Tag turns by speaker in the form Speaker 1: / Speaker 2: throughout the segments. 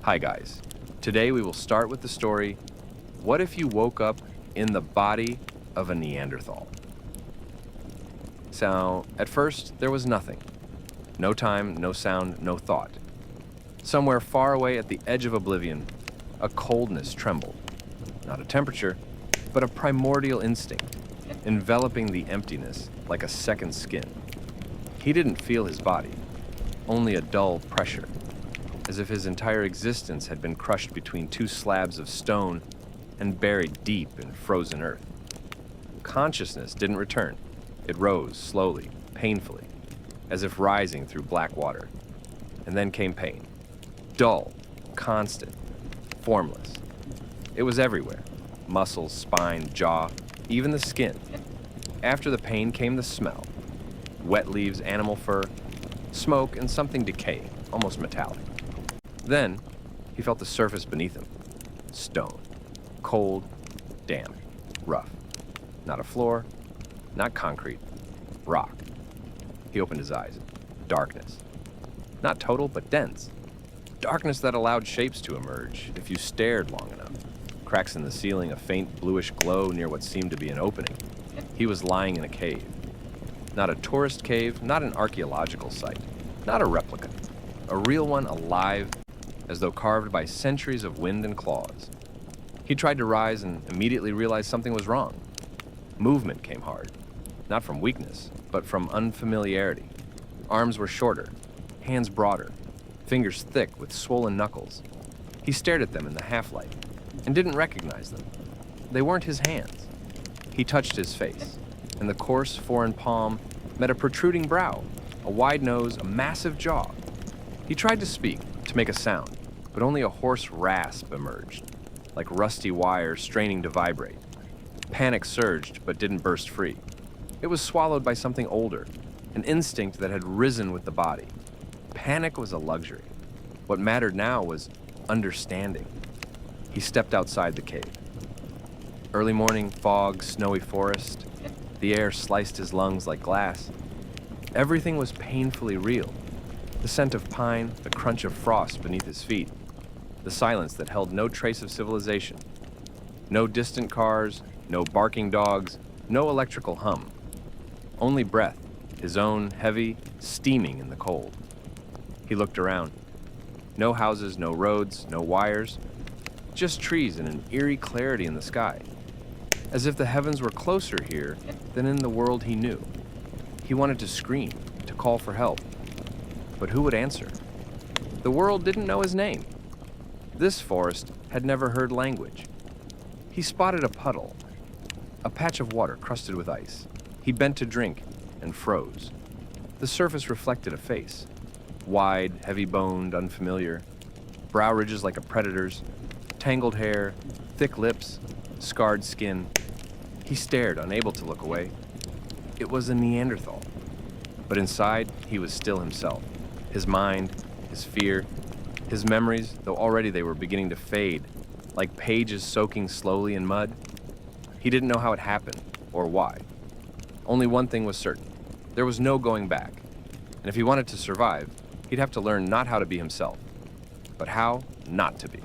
Speaker 1: Hi guys. Today we will start with the story, what if you woke up in the body of a Neanderthal? So, at first, there was nothing. No time, no sound, no thought. Somewhere far away at the edge of oblivion, a coldness trembled. Not a temperature, but a primordial instinct, enveloping the emptiness like a second skin. He didn't feel his body, only a dull pressure, as if his entire existence had been crushed between two slabs of stone and buried deep in frozen earth. Consciousness didn't return. It rose slowly, painfully, as if rising through black water. And then came pain. Dull, constant, formless. It was everywhere. Muscles, spine, jaw, even the skin. After the pain came the smell. Wet leaves, animal fur, smoke, and something decaying, almost metallic. Then, he felt the surface beneath him. Stone. Cold, damp, rough. Not a floor, not concrete. Rock. He opened his eyes. Darkness. Not total, but dense. Darkness that allowed shapes to emerge if you stared long enough. Cracks in the ceiling, a faint bluish glow near what seemed to be an opening. He was lying in a cave. Not a tourist cave, not an archaeological site. Not a replica. A real one, alive, as though carved by centuries of wind and claws. He tried to rise and immediately realized something was wrong. Movement came hard. Not from weakness, but from unfamiliarity. Arms were shorter, hands broader, fingers thick with swollen knuckles. He stared at them in the half-light and didn't recognize them. They weren't his hands. He touched his face, and the coarse foreign palm met a protruding brow, a wide nose, a massive jaw. He tried to speak, to make a sound, but only a hoarse rasp emerged, like rusty wire straining to vibrate. Panic surged, but didn't burst free. It was swallowed by something older, an instinct that had risen with the body. Panic was a luxury. What mattered now was understanding. He stepped outside the cave. Early morning, fog, snowy forest. The air sliced his lungs like glass. Everything was painfully real. The scent of pine, the crunch of frost beneath his feet. The silence that held no trace of civilization. No distant cars, no barking dogs, no electrical hum. Only breath, his own, heavy, steaming in the cold. He looked around. No houses, no roads, no wires. Just trees and an eerie clarity in the sky. As if the heavens were closer here than in the world he knew. He wanted to scream, to call for help. But who would answer? The world didn't know his name. This forest had never heard language. He spotted a puddle, a patch of water crusted with ice. He bent to drink and froze. The surface reflected a face. Wide, heavy-boned, unfamiliar. Brow ridges like a predator's. Tangled hair, thick lips, scarred skin. He stared, unable to look away. It was a Neanderthal. But inside, he was still himself. His mind, his fear, his memories, though already they were beginning to fade, like pages soaking slowly in mud. He didn't know how it happened, or why. Only one thing was certain. There was no going back. And if he wanted to survive, he'd have to learn not how to be himself, but how not to be.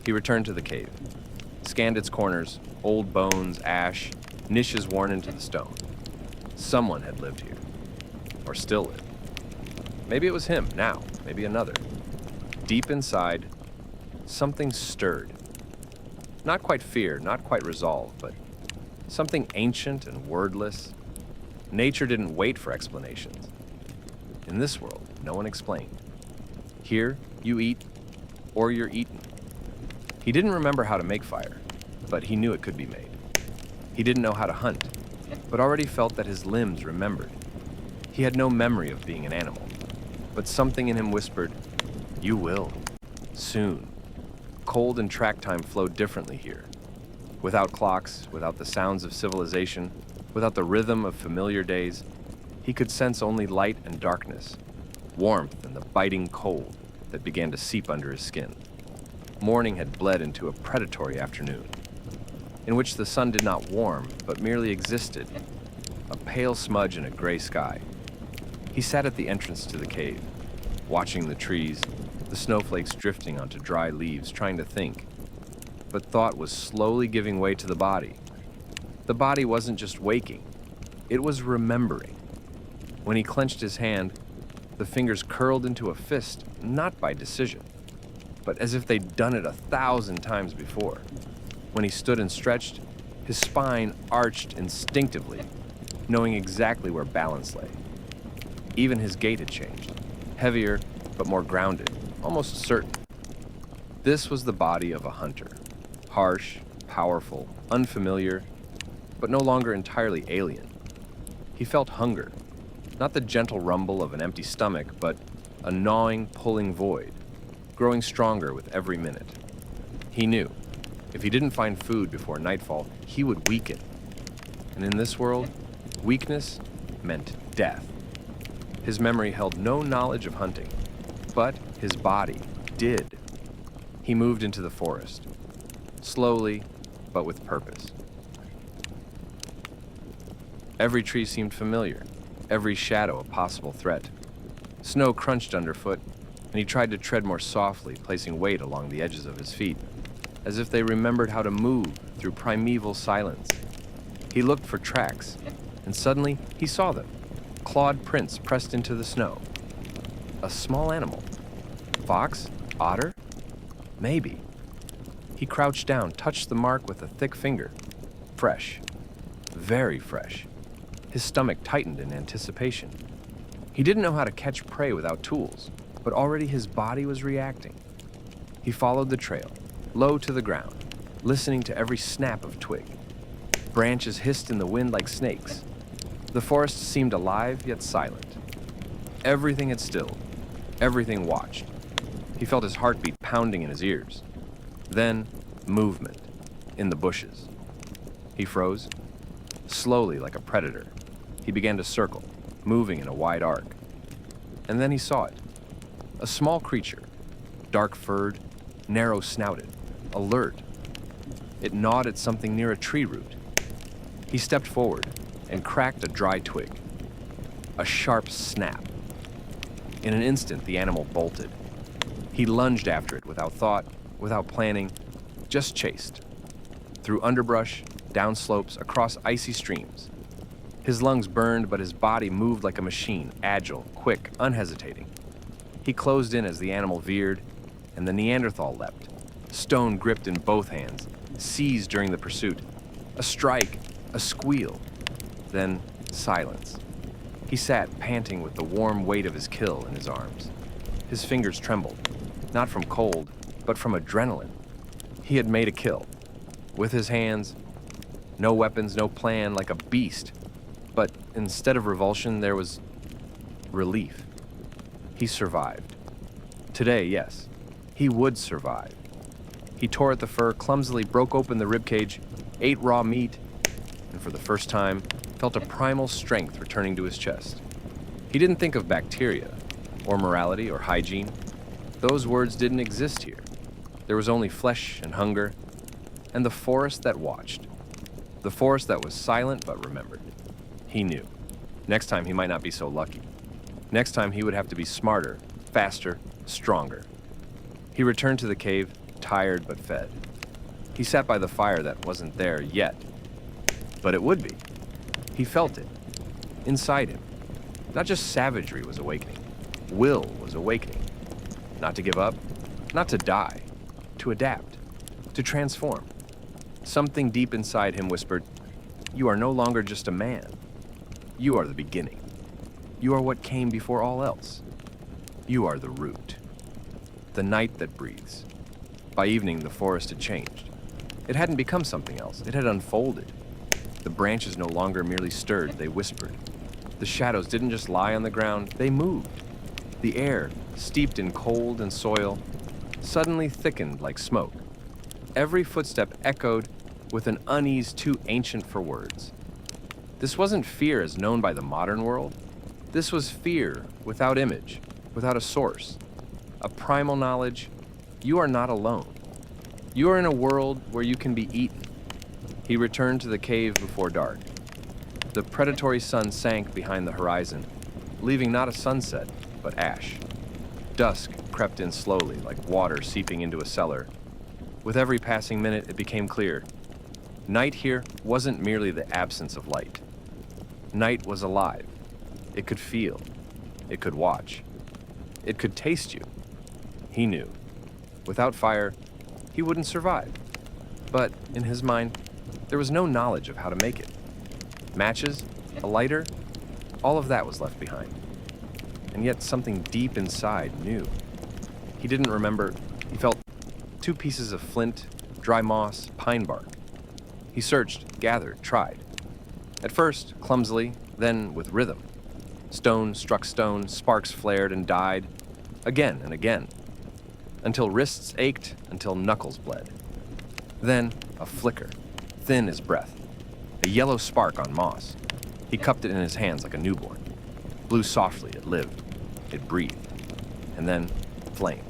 Speaker 1: He returned to the cave, scanned its corners, old bones, ash, niches worn into the stone. Someone had lived here, or still lived. Maybe it was him now, maybe another. Deep inside, something stirred. Not quite fear, not quite resolve, but something ancient and wordless. Nature didn't wait for explanations. In this world, no one explained. Here, you eat, or you're eaten. He didn't remember how to make fire, but he knew it could be made. He didn't know how to hunt, but already felt that his limbs remembered. He had no memory of being an animal, but something in him whispered, "You will, soon." Cold and track time flowed differently here. Without clocks, without the sounds of civilization, without the rhythm of familiar days, he could sense only light and darkness, warmth and the biting cold that began to seep under his skin. Morning had bled into a predatory afternoon, in which the sun did not warm, but merely existed, a pale smudge in a gray sky. He sat at the entrance to the cave, watching the trees, the snowflakes drifting onto dry leaves, trying to think. But thought was slowly giving way to the body. The body wasn't just waking, it was remembering. When he clenched his hand, the fingers curled into a fist, not by decision, but as if they'd done it 1,000 times before. When he stood and stretched, his spine arched instinctively, knowing exactly where balance lay. Even his gait had changed, heavier but more grounded, almost certain. This was the body of a hunter, harsh, powerful, unfamiliar, but no longer entirely alien. He felt hunger, not the gentle rumble of an empty stomach, but a gnawing, pulling void, growing stronger with every minute. He knew, if he didn't find food before nightfall, he would weaken. And in this world, weakness meant death. His memory held no knowledge of hunting, but his body did. He moved into the forest, slowly, but with purpose. Every tree seemed familiar, every shadow a possible threat. Snow crunched underfoot, and he tried to tread more softly, placing weight along the edges of his feet, as if they remembered how to move through primeval silence. He looked for tracks, and suddenly he saw them, clawed prints pressed into the snow. A small animal. Fox? Otter? Maybe. He crouched down, touched the mark with a thick finger. Fresh. Very fresh. His stomach tightened in anticipation. He didn't know how to catch prey without tools, but already his body was reacting. He followed the trail, low to the ground, listening to every snap of twig. Branches hissed in the wind like snakes. The forest seemed alive yet silent. Everything had stilled. Everything watched. He felt his heartbeat pounding in his ears. Then, movement, in the bushes. He froze. Slowly, like a predator, he began to circle, moving in a wide arc. And then he saw it. A small creature, dark-furred, narrow-snouted, alert. It gnawed at something near a tree root. He stepped forward and cracked a dry twig. A sharp snap. In an instant, the animal bolted. He lunged after it without thought, without planning, just chased. Through underbrush, down slopes, across icy streams. His lungs burned, but his body moved like a machine, agile, quick, unhesitating. He closed in as the animal veered, and the Neanderthal leapt, stone gripped in both hands, seized during the pursuit. A strike, a squeal, then silence. He sat, panting with the warm weight of his kill in his arms. His fingers trembled, not from cold, but from adrenaline. He had made a kill. With his hands, no weapons, no plan, like a beast. But instead of revulsion, there was relief. He survived. Today, yes, he would survive. He tore at the fur, clumsily broke open the ribcage, ate raw meat, and for the first time, felt a primal strength returning to his chest. He didn't think of bacteria, or morality, or hygiene. Those words didn't exist here. There was only flesh and hunger, and the forest that watched. The forest that was silent but remembered. He knew. Next time he might not be so lucky. Next time he would have to be smarter, faster, stronger. He returned to the cave, tired but fed. He sat by the fire that wasn't there yet. But it would be. He felt it. Inside him. Not just savagery was awakening. Will was awakening. Not to give up. Not to die. To adapt. To transform. Something deep inside him whispered, "You are no longer just a man. You are the beginning. You are what came before all else. You are the root. The night that breathes." By evening, the forest had changed. It hadn't become something else. It had unfolded. The branches no longer merely stirred, they whispered. The shadows didn't just lie on the ground, they moved. The air, steeped in cold and soil, suddenly thickened like smoke. Every footstep echoed with an unease too ancient for words. This wasn't fear as known by the modern world. This was fear without image, without a source. A primal knowledge, you are not alone. You are in a world where you can be eaten. He returned to the cave before dark. The predatory sun sank behind the horizon, leaving not a sunset, but ash. Dusk crept in slowly, like water seeping into a cellar. With every passing minute, it became clear. Night here wasn't merely the absence of light. Night was alive. It could feel. It could watch. It could taste you. He knew. Without fire, he wouldn't survive. But in his mind, there was no knowledge of how to make it. Matches, a lighter, all of that was left behind. And yet something deep inside knew. He didn't remember. He felt 2 pieces of flint, dry moss, pine bark. He searched, gathered, tried. At first, clumsily, then with rhythm. Stone struck stone, sparks flared and died, again and again, until wrists ached, until knuckles bled. Then, a flicker, thin as breath, a yellow spark on moss. He cupped it in his hands like a newborn. Blew softly, it lived, it breathed. And then, flame.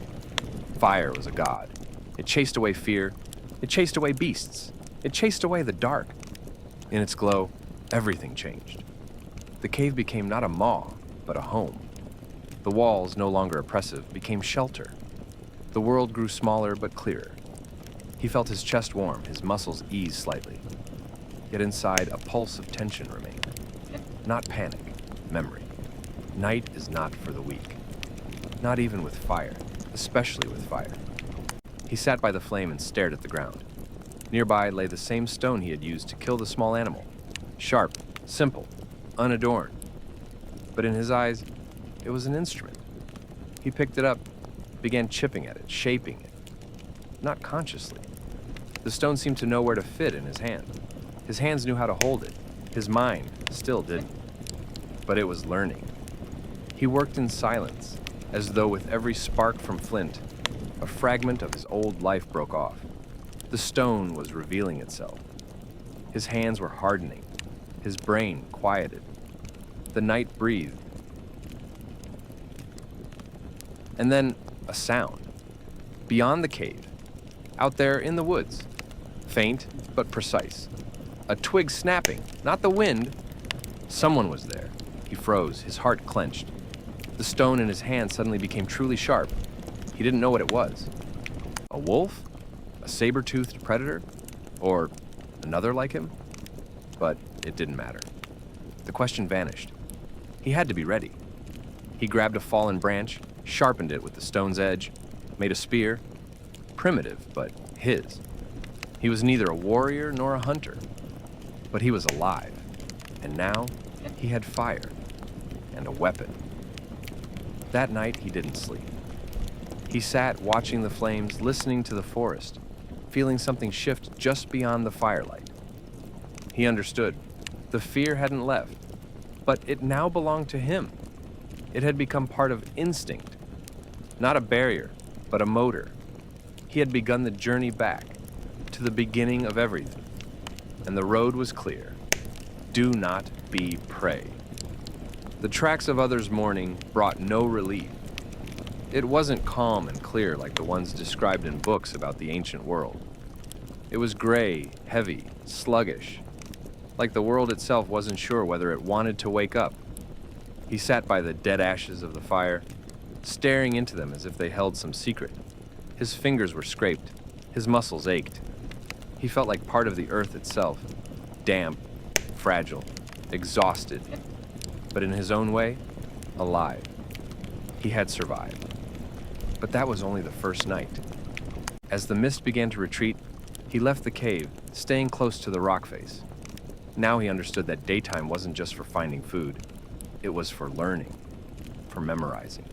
Speaker 1: Fire was a god. It chased away fear, it chased away beasts, it chased away the dark. In its glow, everything changed. The cave became not a maw, but a home. The walls, no longer oppressive, became shelter. The world grew smaller but clearer. He felt his chest warm, his muscles ease slightly. Yet inside, a pulse of tension remained. Not panic, memory. Night is not for the weak. Not even with fire, especially with fire. He sat by the flame and stared at the ground. Nearby lay the same stone he had used to kill the small animal. Sharp, simple, unadorned. But in his eyes, it was an instrument. He picked it up, began chipping at it, shaping it. Not consciously. The stone seemed to know where to fit in his hand. His hands knew how to hold it. His mind still didn't. But it was learning. He worked in silence, as though with every spark from flint, a fragment of his old life broke off. The stone was revealing itself. His hands were hardening. His brain quieted. The night breathed. And then a sound. Beyond the cave. Out there in the woods. Faint, but precise. A twig snapping, not the wind. Someone was there. He froze, his heart clenched. The stone in his hand suddenly became truly sharp. He didn't know what it was. A wolf? A saber-toothed predator? Or another like him? But it didn't matter. The question vanished. He had to be ready. He grabbed a fallen branch, sharpened it with the stone's edge, made a spear. Primitive, but his. He was neither a warrior nor a hunter, but he was alive. And now, he had fire and a weapon. That night, he didn't sleep. He sat watching the flames, listening to the forest, feeling something shift just beyond the firelight. He understood. The fear hadn't left, but it now belonged to him. It had become part of instinct, not a barrier, but a motor. He had begun the journey back to the beginning of everything, and the road was clear. Do not be prey. The tracks of others' mourning brought no relief. It wasn't calm and clear like the ones described in books about the ancient world. It was gray, heavy, sluggish, like the world itself wasn't sure whether it wanted to wake up. He sat by the dead ashes of the fire, staring into them as if they held some secret. His fingers were scraped, his muscles ached. He felt like part of the earth itself, damp, fragile, exhausted, but in his own way, alive. He had survived. But that was only the first night. As the mist began to retreat, he left the cave, staying close to the rock face. Now he understood that daytime wasn't just for finding food. It was for learning, for memorizing,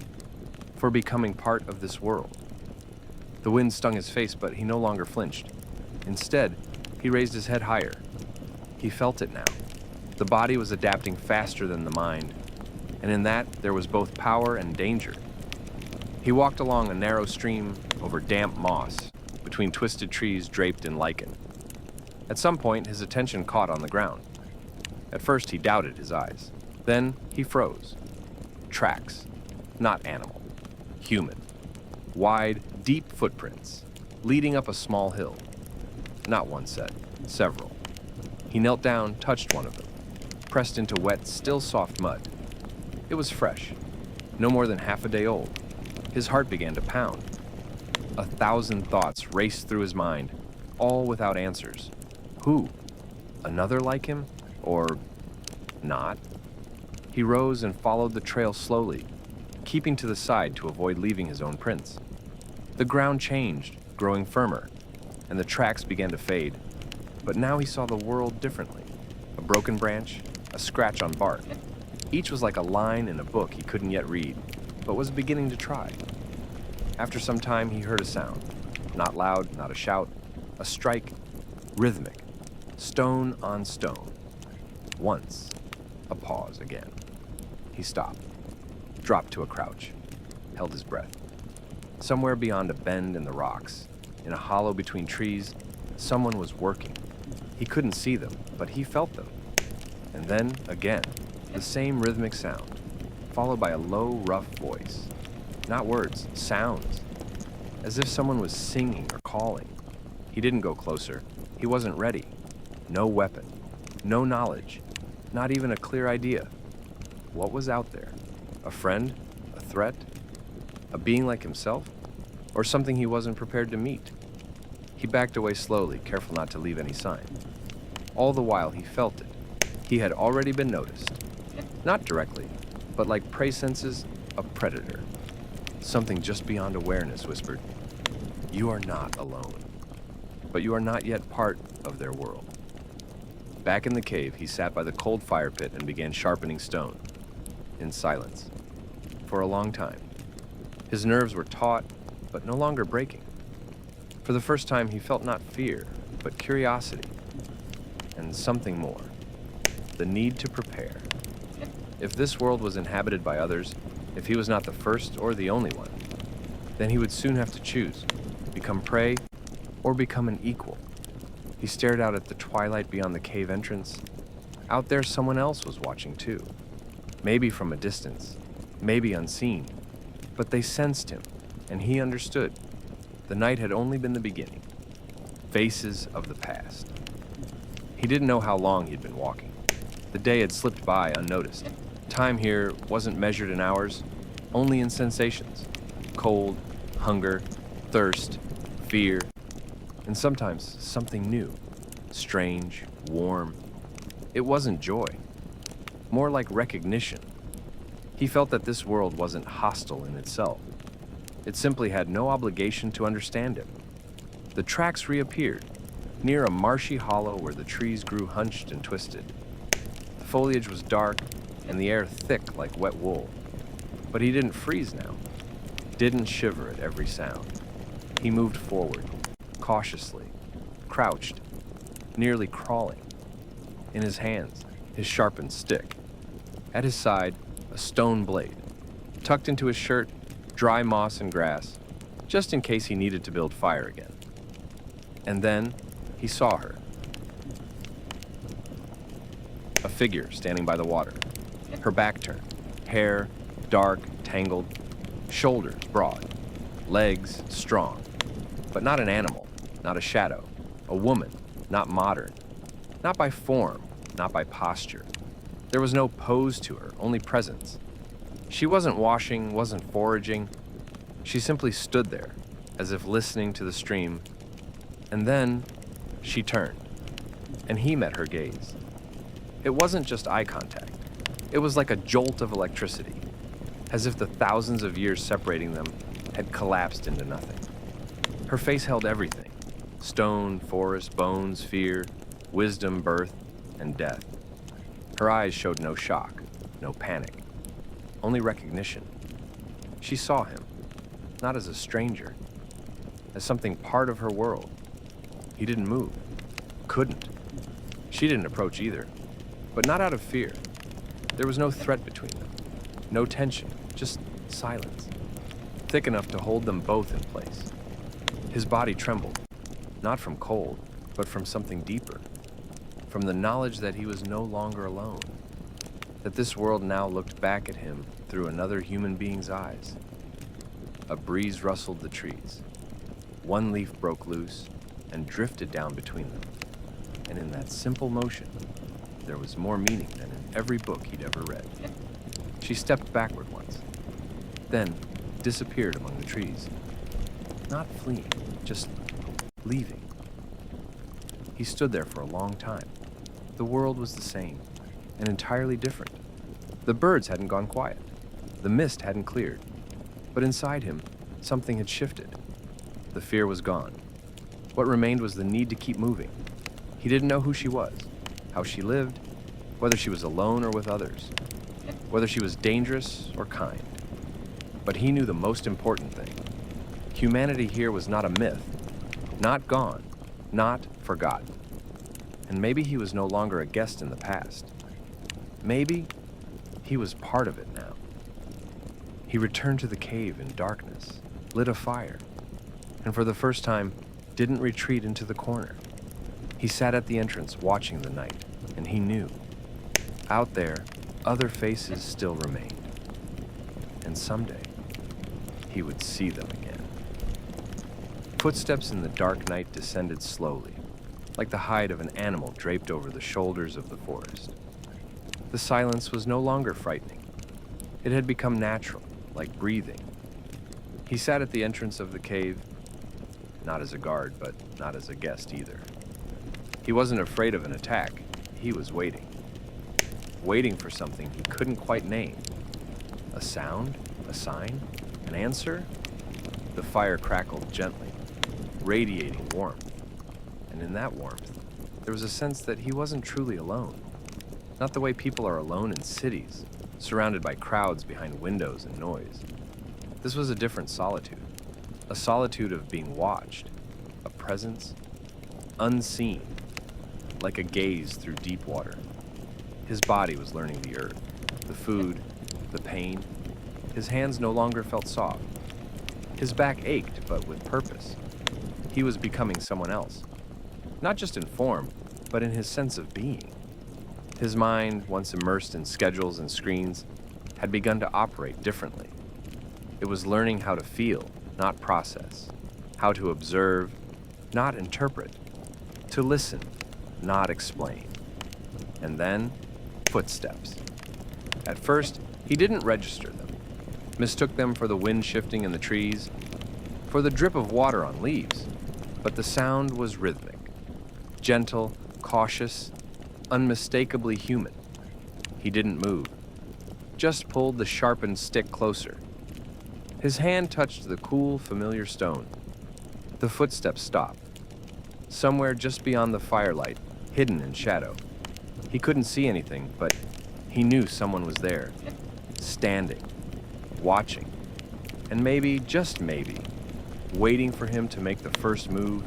Speaker 1: for becoming part of this world. The wind stung his face, but he no longer flinched. Instead, he raised his head higher. He felt it now. The body was adapting faster than the mind, and in that there was both power and danger. He walked along a narrow stream over damp moss, between twisted trees draped in lichen. At some point, his attention caught on the ground. At first, he doubted his eyes. Then, he froze. Tracks. Not animal. Human. Wide, deep footprints, leading up a small hill. Not one set, several. He knelt down, touched one of them, pressed into wet, still soft mud. It was fresh, no more than half a day old. His heart began to pound. 1,000 thoughts raced through his mind, all without answers. Who? Another like him? Or not? He rose and followed the trail slowly, keeping to the side to avoid leaving his own prints. The ground changed, growing firmer, and the tracks began to fade. But now he saw the world differently. A broken branch, a scratch on bark. Each was like a line in a book he couldn't yet read, but was beginning to try. After some time, he heard a sound. Not loud, not a shout. A strike, rhythmic. Stone on stone. Once, a pause again. He stopped, dropped to a crouch, held his breath. Somewhere beyond a bend in the rocks, in a hollow between trees, someone was working. He couldn't see them, but he felt them. And then, again, the same rhythmic sound, followed by a low, rough voice. Not words, sounds. As if someone was singing or calling. He didn't go closer. He wasn't ready. No weapon. No knowledge. Not even a clear idea. What was out there? A friend? A threat? A being like himself? Or something he wasn't prepared to meet? He backed away slowly, careful not to leave any sign. All the while he felt it. He had already been noticed. Not directly, but like prey senses, a predator. Something just beyond awareness whispered, "You are not alone." But you are not yet part of their world. Back in the cave, he sat by the cold fire pit and began sharpening stone. In silence. For a long time. His nerves were taut, but no longer breaking. For the first time, he felt not fear, but curiosity. And something more. The need to prepare. If this world was inhabited by others, if he was not the first or the only one, then he would soon have to choose, become prey or become an equal. He stared out at the twilight beyond the cave entrance. Out there, someone else was watching too. Maybe from a distance, maybe unseen, but they sensed him, and he understood. The night had only been the beginning. Faces of the past. He didn't know how long he'd been walking. The day had slipped by unnoticed. Time here wasn't measured in hours, only in sensations. Cold, hunger, thirst, fear, and sometimes something new, strange, warm. It wasn't joy, more like recognition. He felt that this world wasn't hostile in itself. It simply had no obligation to understand him. The tracks reappeared, near a marshy hollow where the trees grew hunched and twisted. The foliage was dark, and the air thick like wet wool. But he didn't freeze now, didn't shiver at every sound. He moved forward, cautiously, crouched, nearly crawling. In his hands, his sharpened stick. At his side, a stone blade. Tucked into his shirt, dry moss and grass, just in case he needed to build fire again. And then, he saw her. A figure standing by the water. Her back turned, hair dark, tangled, shoulders broad, legs strong, but not an animal, not a shadow, a woman, not modern, not by form, not by posture. There was no pose to her, only presence. She wasn't washing, wasn't foraging. She simply stood there, as if listening to the stream, and then she turned, and he met her gaze. It wasn't just eye contact. It was like a jolt of electricity, as if the thousands of years separating them had collapsed into nothing. Her face held everything: stone, forest, bones, fear, wisdom, birth, and death. Her eyes showed no shock, no panic, only recognition. She saw him, not as a stranger, as something part of her world. He didn't move, couldn't. She didn't approach either, but not out of fear. There was no threat between them, no tension, just silence, thick enough to hold them both in place. His body trembled, not from cold, but from something deeper, from the knowledge that he was no longer alone, that this world now looked back at him through another human being's eyes. A breeze rustled the trees. One leaf broke loose and drifted down between them, and in that simple motion, there was more meaning than in every book he'd ever read. She stepped backward once. Then, disappeared among the trees. Not fleeing, just leaving. He stood there for a long time. The world was the same, and entirely different. The birds hadn't gone quiet. The mist hadn't cleared. But inside him, something had shifted. The fear was gone. What remained was the need to keep moving. He didn't know who she was, how she lived, whether she was alone or with others, whether she was dangerous or kind. But he knew the most important thing. Humanity here was not a myth, not gone, not forgotten. And maybe he was no longer a guest in the past. Maybe he was part of it now. He returned to the cave in darkness, lit a fire, and for the first time, didn't retreat into the corner. He sat at the entrance watching the night, and he knew. Out there, other faces still remained. And someday, he would see them again. Footsteps in the dark night descended slowly, like the hide of an animal draped over the shoulders of the forest. The silence was no longer frightening. It had become natural, like breathing. He sat at the entrance of the cave, not as a guard, but not as a guest either. He wasn't afraid of an attack. He was waiting. Waiting for something he couldn't quite name. A sound? A sign? An answer? The fire crackled gently, radiating warmth. And in that warmth, there was a sense that he wasn't truly alone. Not the way people are alone in cities, surrounded by crowds behind windows and noise. This was a different solitude. A solitude of being watched, a presence, unseen, like a gaze through deep water. His body was learning the earth, the food, the pain. His hands no longer felt soft. His back ached, but with purpose. He was becoming someone else, not just in form, but in his sense of being. His mind, once immersed in schedules and screens, had begun to operate differently. It was learning how to feel, not process, how to observe, not interpret, to listen, not explain. And then, footsteps. At first, he didn't register them, mistook them for the wind shifting in the trees, for the drip of water on leaves, but the sound was rhythmic, gentle, cautious, unmistakably human. He didn't move, just pulled the sharpened stick closer. His hand touched the cool, familiar stone. The footsteps stopped. Somewhere just beyond the firelight, hidden in shadow. He couldn't see anything, but he knew someone was there, standing, watching, and maybe, just maybe, waiting for him to make the first move.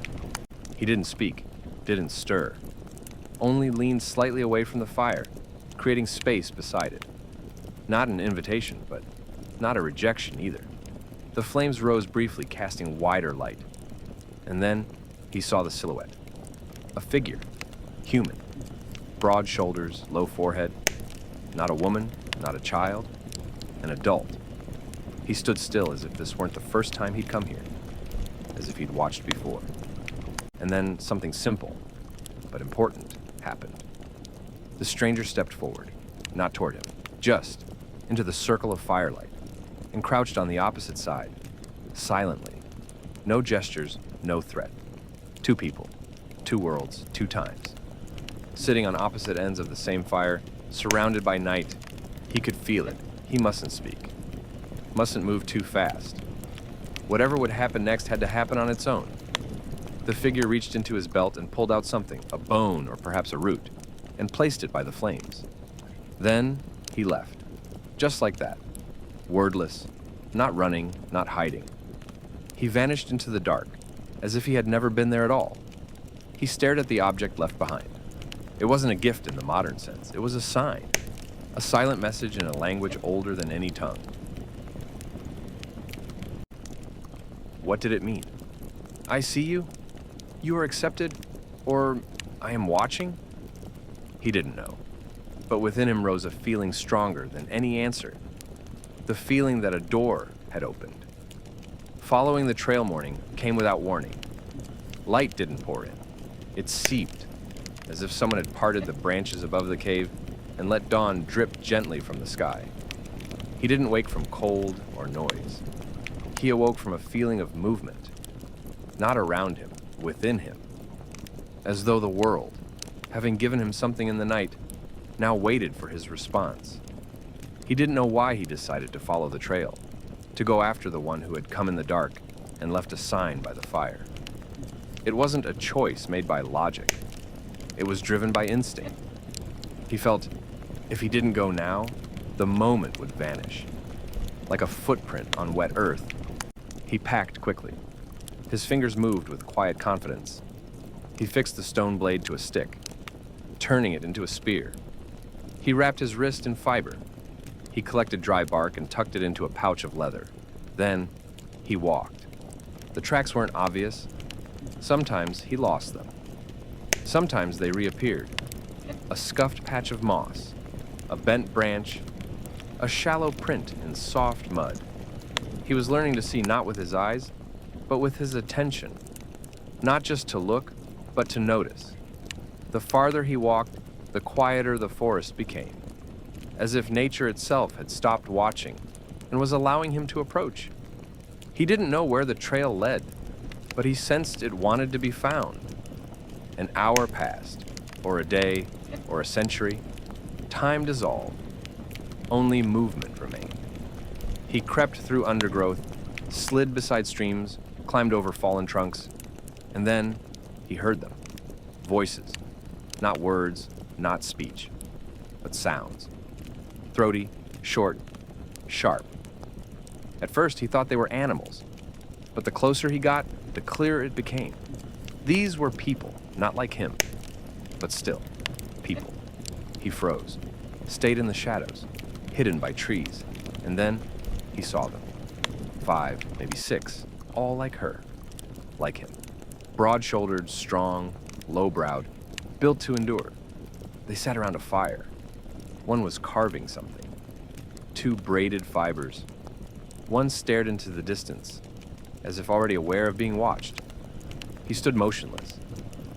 Speaker 1: He didn't speak, didn't stir, only leaned slightly away from the fire, creating space beside it. Not an invitation, but not a rejection either. The flames rose briefly, casting wider light. And then he saw the silhouette. A figure, human. Broad shoulders, low forehead. Not a woman, not a child, an adult. He stood still as if this weren't the first time he'd come here, as if he'd watched before. And then something simple, but important, happened. The stranger stepped forward, not toward him, just into the circle of firelight, and crouched on the opposite side, silently. No gestures, no threat. Two people, two worlds, two times. Sitting on opposite ends of the same fire, surrounded by night, he could feel it. He mustn't speak. Mustn't move too fast. Whatever would happen next had to happen on its own. The figure reached into his belt and pulled out something, a bone or perhaps a root, and placed it by the flames. Then he left, just like that. Wordless, not running, not hiding. He vanished into the dark, as if he had never been there at all. He stared at the object left behind. It wasn't a gift in the modern sense. It was a sign, a silent message in a language older than any tongue. What did it mean? I see you? You are accepted? Or I am watching? He didn't know. But within him rose a feeling stronger than any answer. The feeling that a door had opened. Following the trail morning came without warning. Light didn't pour in. It seeped, as if someone had parted the branches above the cave and let dawn drip gently from the sky. He didn't wake from cold or noise. He awoke from a feeling of movement, not around him, within him, as though the world, having given him something in the night, now waited for his response. He didn't know why he decided to follow the trail, to go after the one who had come in the dark and left a sign by the fire. It wasn't a choice made by logic. It was driven by instinct. He felt if he didn't go now, the moment would vanish. Like a footprint on wet earth, he packed quickly. His fingers moved with quiet confidence. He fixed the stone blade to a stick, turning it into a spear. He wrapped his wrist in fiber. He collected dry bark and tucked it into a pouch of leather. Then, he walked. The tracks weren't obvious. Sometimes he lost them. Sometimes they reappeared. A scuffed patch of moss, a bent branch, a shallow print in soft mud. He was learning to see not with his eyes, but with his attention. Not just to look, but to notice. The farther he walked, the quieter the forest became, as if nature itself had stopped watching and was allowing him to approach. He didn't know where the trail led, but he sensed it wanted to be found. An hour passed, or a day, or a century. Time dissolved. Only movement remained. He crept through undergrowth, slid beside streams, climbed over fallen trunks, and then he heard them. Voices. Not words, not speech, but sounds. Throaty, short, sharp. At first, he thought they were animals, but the closer he got, the clearer it became. These were people, not like him, but still, people. He froze, stayed in the shadows, hidden by trees, and then he saw them. 5, maybe 6, all like her, like him. Broad-shouldered, strong, low-browed, built to endure. They sat around a fire. One was carving something. 2 braided fibers. One stared into the distance, as if already aware of being watched. He stood motionless,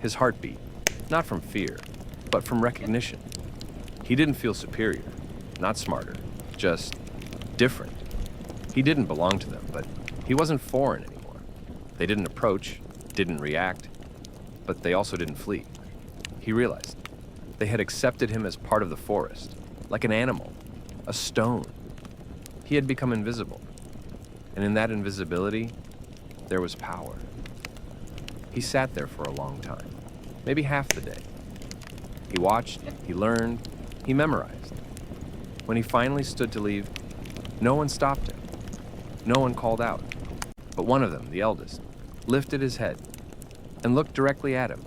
Speaker 1: his heart beat, not from fear, but from recognition. He didn't feel superior, not smarter, just different. He didn't belong to them, but he wasn't foreign anymore. They didn't approach, didn't react, but they also didn't flee. He realized they had accepted him as part of the forest, like an animal, a stone. He had become invisible, and in that invisibility, there was power. He sat there for a long time, maybe half the day. He watched, he learned, he memorized. When he finally stood to leave, no one stopped him. No one called out. But one of them, the eldest, lifted his head and looked directly at him,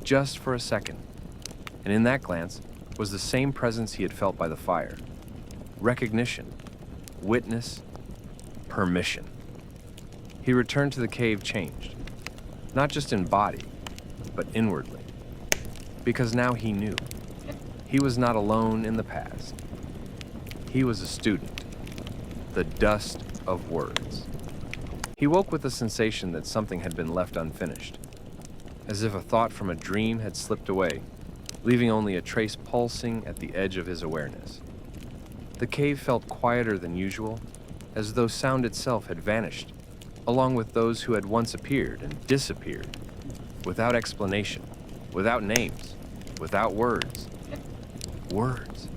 Speaker 1: just for a second. And in that glance was the same presence he had felt by the fire. Recognition, witness, permission. He returned to the cave changed, not just in body, but inwardly. Because now he knew. He was not alone in the past. He was a student. The dust of words. He woke with the sensation that something had been left unfinished, as if a thought from a dream had slipped away, leaving only a trace pulsing at the edge of his awareness. The cave felt quieter than usual, as though sound itself had vanished, along with those who had once appeared and disappeared, without explanation, without names, without words. Words.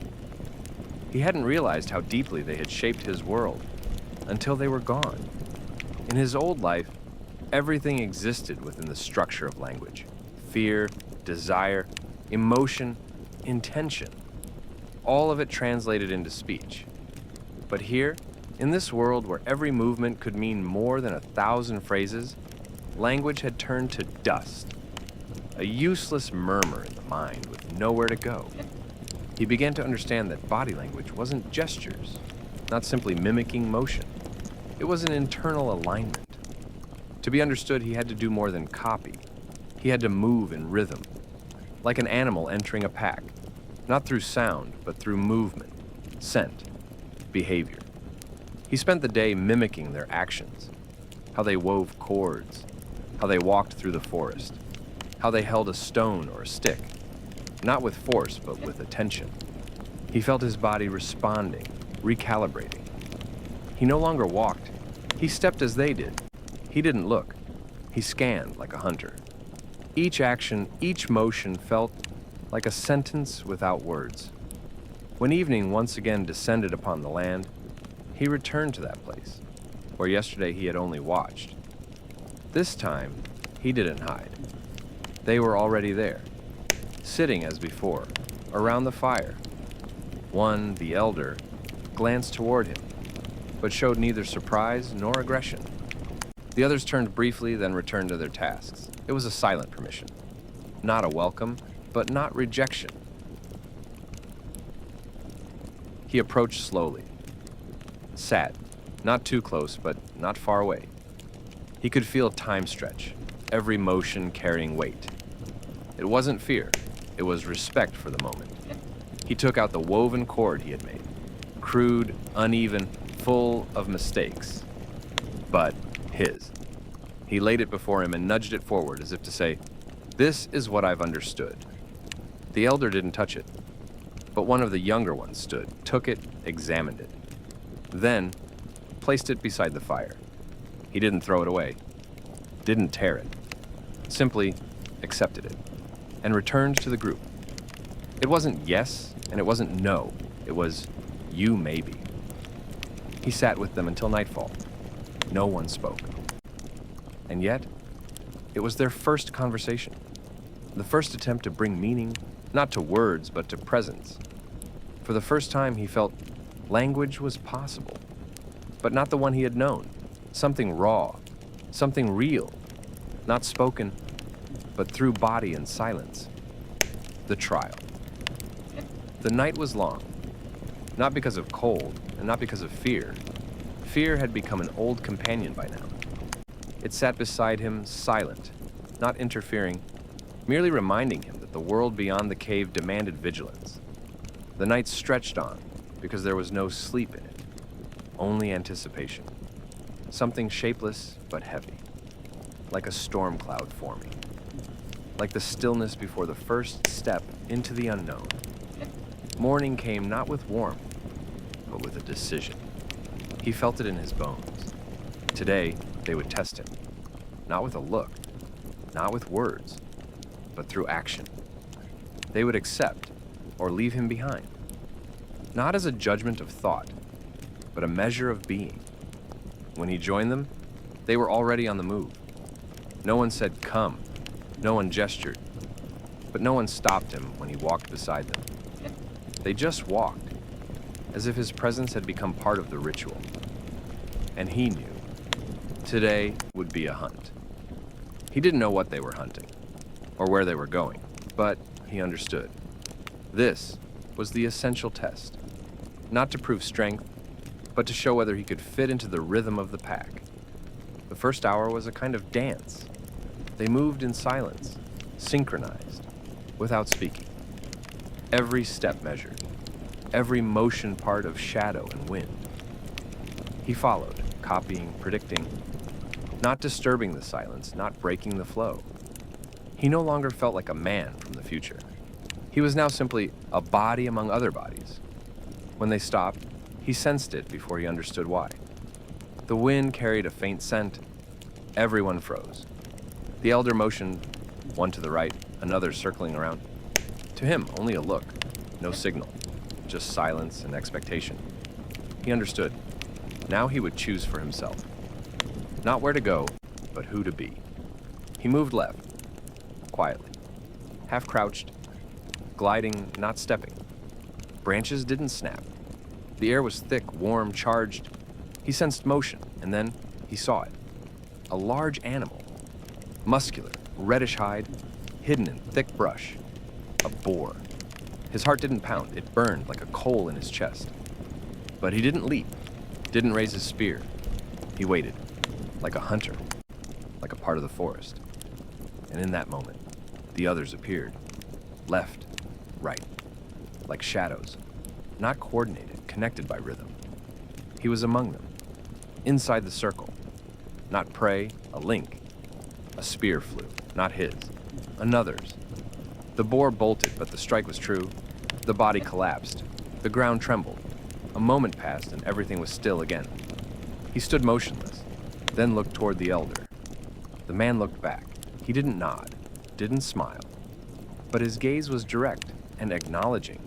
Speaker 1: He hadn't realized how deeply they had shaped his world until they were gone. In his old life, everything existed within the structure of language. Fear, desire, emotion, intention. All of it translated into speech. But here, in this world where every movement could mean more than 1,000 phrases, language had turned to dust, a useless murmur in the mind with nowhere to go. He began to understand that body language wasn't gestures, not simply mimicking motion. It was an internal alignment. To be understood, he had to do more than copy. He had to move in rhythm, like an animal entering a pack, not through sound, but through movement, scent, behavior. He spent the day mimicking their actions, how they wove cords, how they walked through the forest, how they held a stone or a stick, not with force, but with attention. He felt his body responding, recalibrating. He no longer walked, He stepped as they did. He didn't look. He scanned like a hunter. Each action, each motion felt like a sentence without words. When evening once again descended upon the land, he returned to that place, where yesterday he had only watched. This time, he didn't hide. They were already there, sitting as before, around the fire. One, the elder, glanced toward him, but showed neither surprise nor aggression. The others turned briefly, then returned to their tasks. It was a silent permission. Not a welcome, but not rejection. He approached slowly. Sat, not too close, but not far away. He could feel time stretch, every motion carrying weight. It wasn't fear, it was respect for the moment. He took out the woven cord he had made, crude, uneven, full of mistakes, but his. He laid it before him and nudged it forward as if to say, "This is what I've understood." The elder didn't touch it, but one of the younger ones stood, took it, examined it, then placed it beside the fire. He didn't throw it away, didn't tear it, simply accepted it, and returned to the group. It wasn't yes, and it wasn't no. It was you maybe. He sat with them until nightfall. No one spoke. And yet, it was their first conversation. The first attempt to bring meaning, not to words, but to presence. For the first time, he felt language was possible, but not the one he had known. Something raw, something real, not spoken, but through body and silence. The trial. The night was long, not because of cold and not because of fear. Fear had become an old companion by now. It sat beside him, silent, not interfering, merely reminding him that the world beyond the cave demanded vigilance. The night stretched on because there was no sleep in it, only anticipation. Something shapeless but heavy, like a storm cloud forming, like the stillness before the first step into the unknown. Morning came not with warmth, but with a decision. He felt it in his bones. Today, they would test him, not with a look, not with words, but through action. They would accept or leave him behind, not as a judgment of thought, but a measure of being. When he joined them, they were already on the move. No one said, "Come." No one gestured, but no one stopped him when he walked beside them. They just walked, as if his presence had become part of the ritual. And he knew today would be a hunt. He didn't know what they were hunting, or where they were going, but he understood. This was the essential test, not to prove strength, but to show whether he could fit into the rhythm of the pack. The first hour was a kind of dance. They moved in silence, synchronized, without speaking. Every step measured, every motion part of shadow and wind. He followed, copying, predicting, not disturbing the silence, not breaking the flow. He no longer felt like a man from the future. He was now simply a body among other bodies. When they stopped, he sensed it before he understood why. The wind carried a faint scent. Everyone froze. The elder motioned, one to the right, another circling around. To him, only a look, no signal, just silence and expectation. He understood. Now he would choose for himself. Not where to go, but who to be. He moved left, quietly, half crouched, gliding, not stepping. Branches didn't snap. The air was thick, warm, charged. He sensed motion, and then he saw it. A large animal, muscular, reddish hide, hidden in thick brush. A boar. His heart didn't pound, it burned like a coal in his chest. But he didn't leap, didn't raise his spear. He waited, like a hunter, like a part of the forest. And in that moment, the others appeared. Left, right, like shadows, not coordinated, connected by rhythm. He was among them, inside the circle. Not prey, a link. A spear flew, not his, another's. The boar bolted, but the strike was true. The body collapsed. The ground trembled. A moment passed and everything was still again. He stood motionless, then looked toward the elder. The man looked back. He didn't nod, didn't smile, but his gaze was direct and acknowledging.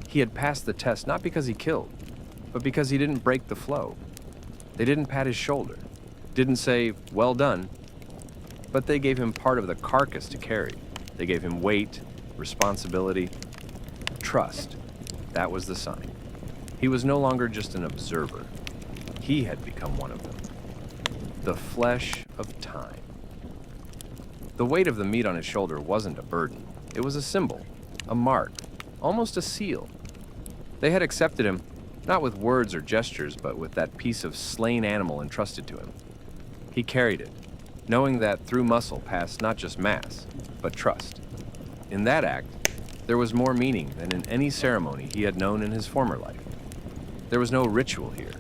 Speaker 1: He had passed the test not because he killed, but because he didn't break the flow. They didn't pat his shoulder, didn't say, "Well done," but they gave him part of the carcass to carry. They gave him weight, responsibility, trust. That was the sign. He was no longer just an observer. He had become one of them. The flesh of time. The weight of the meat on his shoulder wasn't a burden. It was a symbol, a mark, almost a seal. They had accepted him, not with words or gestures, but with that piece of slain animal entrusted to him. He carried it, knowing that through muscle passed not just mass, but trust. In that act, there was more meaning than in any ceremony he had known in his former life. There was no ritual here.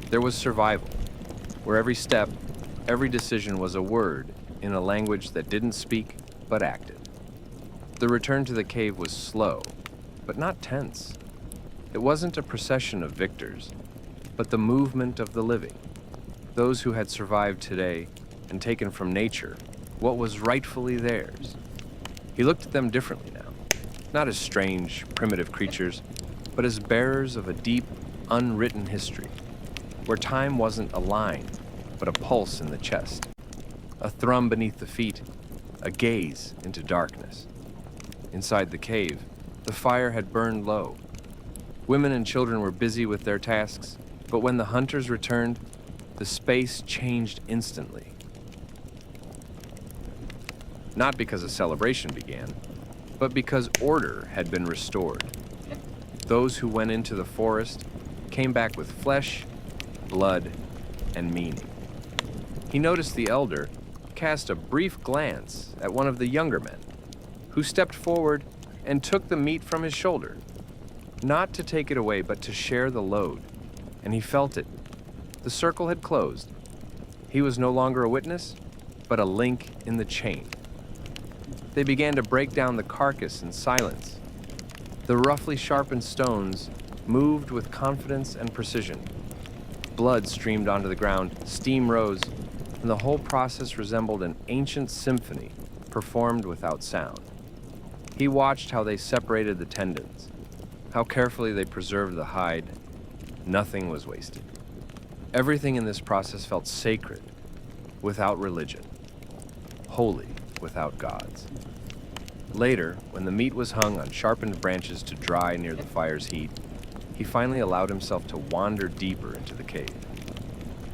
Speaker 1: There was survival, where every step, every decision was a word in a language that didn't speak but acted. The return to the cave was slow, but not tense. It wasn't a procession of victors, but the movement of the living, those who had survived today and taken from nature what was rightfully theirs. He looked at them differently now, not as strange, primitive creatures, but as bearers of a deep, unwritten history, where time wasn't a line, but a pulse in the chest, a thrum beneath the feet, a gaze into darkness. Inside the cave, the fire had burned low. Women and children were busy with their tasks, but when the hunters returned, the space changed instantly. Not because a celebration began, but because order had been restored. Those who went into the forest came back with flesh, blood, and meaning. He noticed the elder cast a brief glance at one of the younger men, who stepped forward and took the meat from his shoulder, not to take it away, but to share the load. And he felt it. The circle had closed. He was no longer a witness, but a link in the chain. They began to break down the carcass in silence. The roughly sharpened stones moved with confidence and precision. Blood streamed onto the ground, steam rose, and the whole process resembled an ancient symphony performed without sound. He watched how they separated the tendons, how carefully they preserved the hide. Nothing was wasted. Everything in this process felt sacred, without religion, holy without gods. Later, when the meat was hung on sharpened branches to dry near the fire's heat, he finally allowed himself to wander deeper into the cave.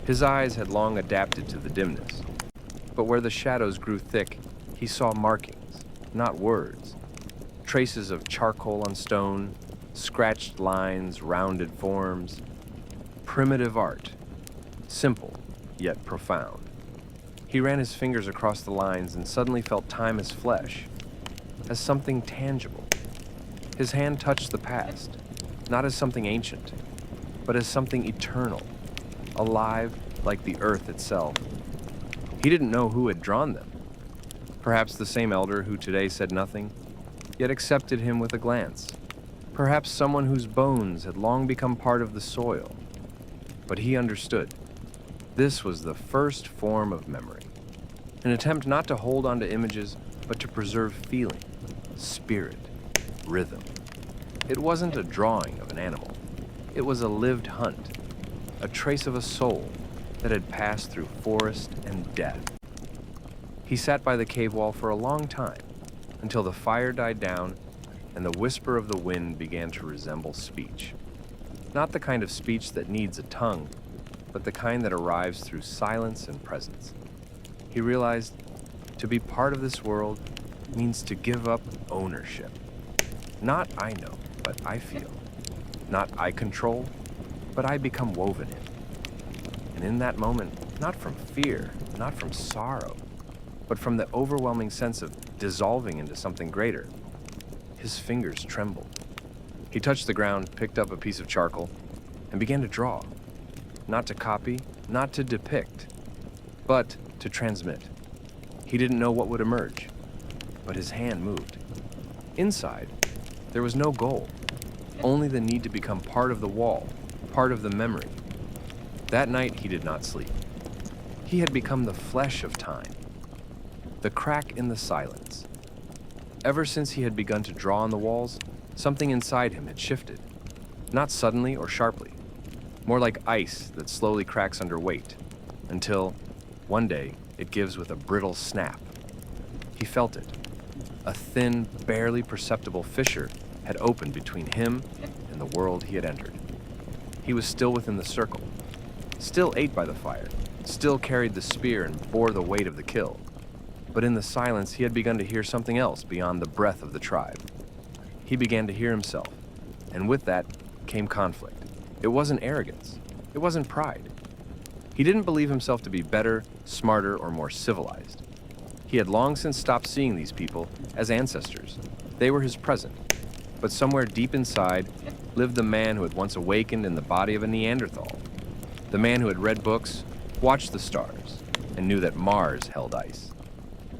Speaker 1: His eyes had long adapted to the dimness, but where the shadows grew thick, he saw markings, not words. Traces of charcoal on stone, scratched lines, rounded forms. Primitive art, simple yet profound. He ran his fingers across the lines and suddenly felt time as flesh, as something tangible. His hand touched the past, not as something ancient, but as something eternal, alive like the earth itself. He didn't know who had drawn them. Perhaps the same elder who today said nothing, yet accepted him with a glance. Perhaps someone whose bones had long become part of the soil. But he understood. This was the first form of memory, an attempt not to hold on to images, but to preserve feeling, spirit, rhythm. It wasn't a drawing of an animal. It was a lived hunt, a trace of a soul that had passed through forest and death. He sat by the cave wall for a long time, until the fire died down and the whisper of the wind began to resemble speech. Not the kind of speech that needs a tongue, but the kind that arrives through silence and presence. He realized to be part of this world means to give up ownership. Not I know, but I feel. Not I control, but I become woven in. And in that moment, not from fear, not from sorrow, but from the overwhelming sense of dissolving into something greater, his fingers trembled. He touched the ground, picked up a piece of charcoal, and began to draw. Not to copy, not to depict, but to transmit. He didn't know what would emerge, but his hand moved. Inside, there was no goal, only the need to become part of the wall, part of the memory. That night, he did not sleep. He had become the flesh of time. The crack in the silence. Ever since he had begun to draw on the walls, something inside him had shifted. Not suddenly or sharply, more like ice that slowly cracks under weight, until, one day, it gives with a brittle snap. He felt it. A thin, barely perceptible fissure had opened between him and the world he had entered. He was still within the circle, still ate by the fire, still carried the spear and bore the weight of the kill. But in the silence, he had begun to hear something else beyond the breath of the tribe. He began to hear himself, and with that came conflict. It wasn't arrogance. It wasn't pride. He didn't believe himself to be better, smarter, or more civilized. He had long since stopped seeing these people as ancestors. They were his present. But somewhere deep inside lived the man who had once awakened in the body of a Neanderthal. The man who had read books, watched the stars, and knew that Mars held ice.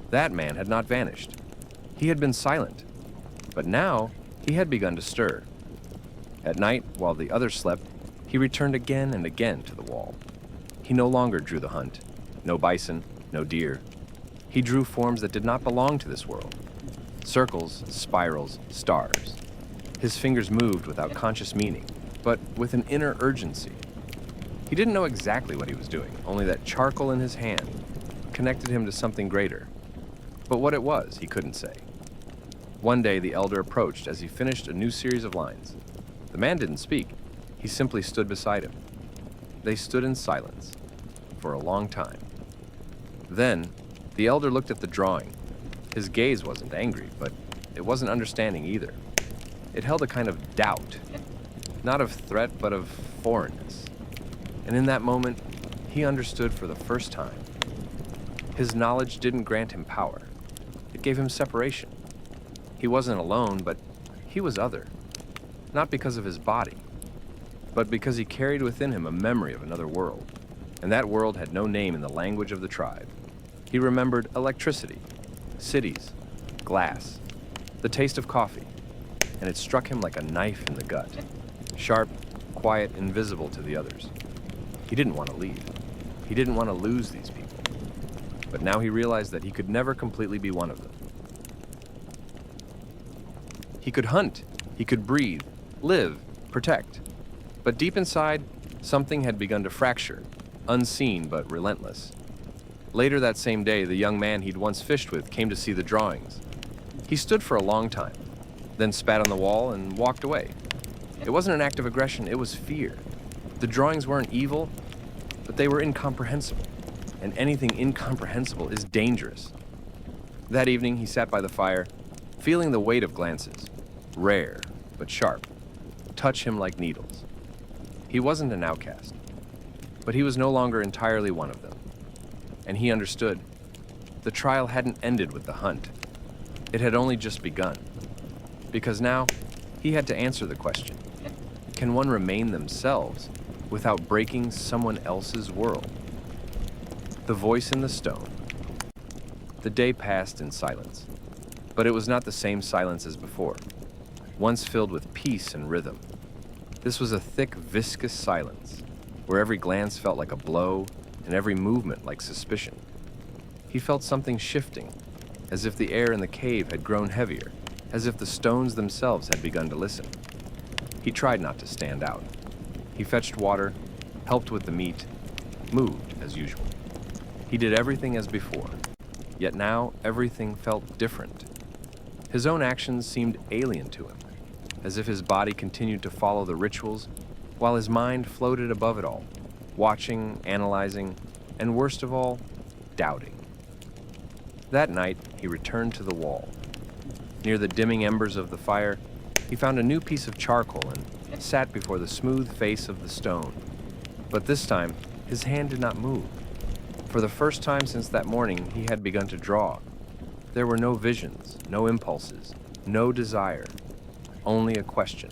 Speaker 1: That man had not vanished. He had been silent. But now he had begun to stir. At night, while the others slept, he returned again and again to the wall. He no longer drew the hunt. No bison, no deer. He drew forms that did not belong to this world. Circles, spirals, stars. His fingers moved without conscious meaning, but with an inner urgency. He didn't know exactly what he was doing, only that charcoal in his hand connected him to something greater. But what it was, he couldn't say. One day, the elder approached as he finished a new series of lines. The man didn't speak. He simply stood beside him. They stood in silence for a long time. Then, the elder looked at the drawing. His gaze wasn't angry, but it wasn't understanding either. It held a kind of doubt, not of threat, but of foreignness. And in that moment, he understood for the first time. His knowledge didn't grant him power. It gave him separation. He wasn't alone, but he was other. Not because of his body, but because he carried within him a memory of another world. And that world had no name in the language of the tribe. He remembered electricity, cities, glass, the taste of coffee, and it struck him like a knife in the gut. Sharp, quiet, invisible to the others. He didn't want to leave. He didn't want to lose these people. But now he realized that he could never completely be one of them. He could hunt, he could breathe, live, protect. But deep inside, something had begun to fracture, unseen but relentless. Later that same day, the young man he'd once fished with came to see the drawings. He stood for a long time, then spat on the wall and walked away. It wasn't an act of aggression, it was fear. The drawings weren't evil, but they were incomprehensible. And anything incomprehensible is dangerous. That evening, he sat by the fire, feeling the weight of glances, rare but sharp, touch him like needles. He wasn't an outcast, but he was no longer entirely one of them. And he understood. The trial hadn't ended with the hunt. It had only just begun. Because now, he had to answer the question, can one remain themselves without breaking someone else's world? The voice in the stone. The day passed in silence, but it was not the same silence as before, once filled with peace and rhythm. This was a thick, viscous silence, where every glance felt like a blow and every movement like suspicion. He felt something shifting, as if the air in the cave had grown heavier, as if the stones themselves had begun to listen. He tried not to stand out. He fetched water, helped with the meat, moved as usual. He did everything as before, yet now everything felt different. His own actions seemed alien to him, as if his body continued to follow the rituals, while his mind floated above it all, watching, analyzing, and worst of all, doubting. That night, he returned to the wall. Near the dimming embers of the fire, he found a new piece of charcoal and sat before the smooth face of the stone. But this time, his hand did not move. For the first time since that morning, he had begun to draw. There were no visions, no impulses, no desire, only a question.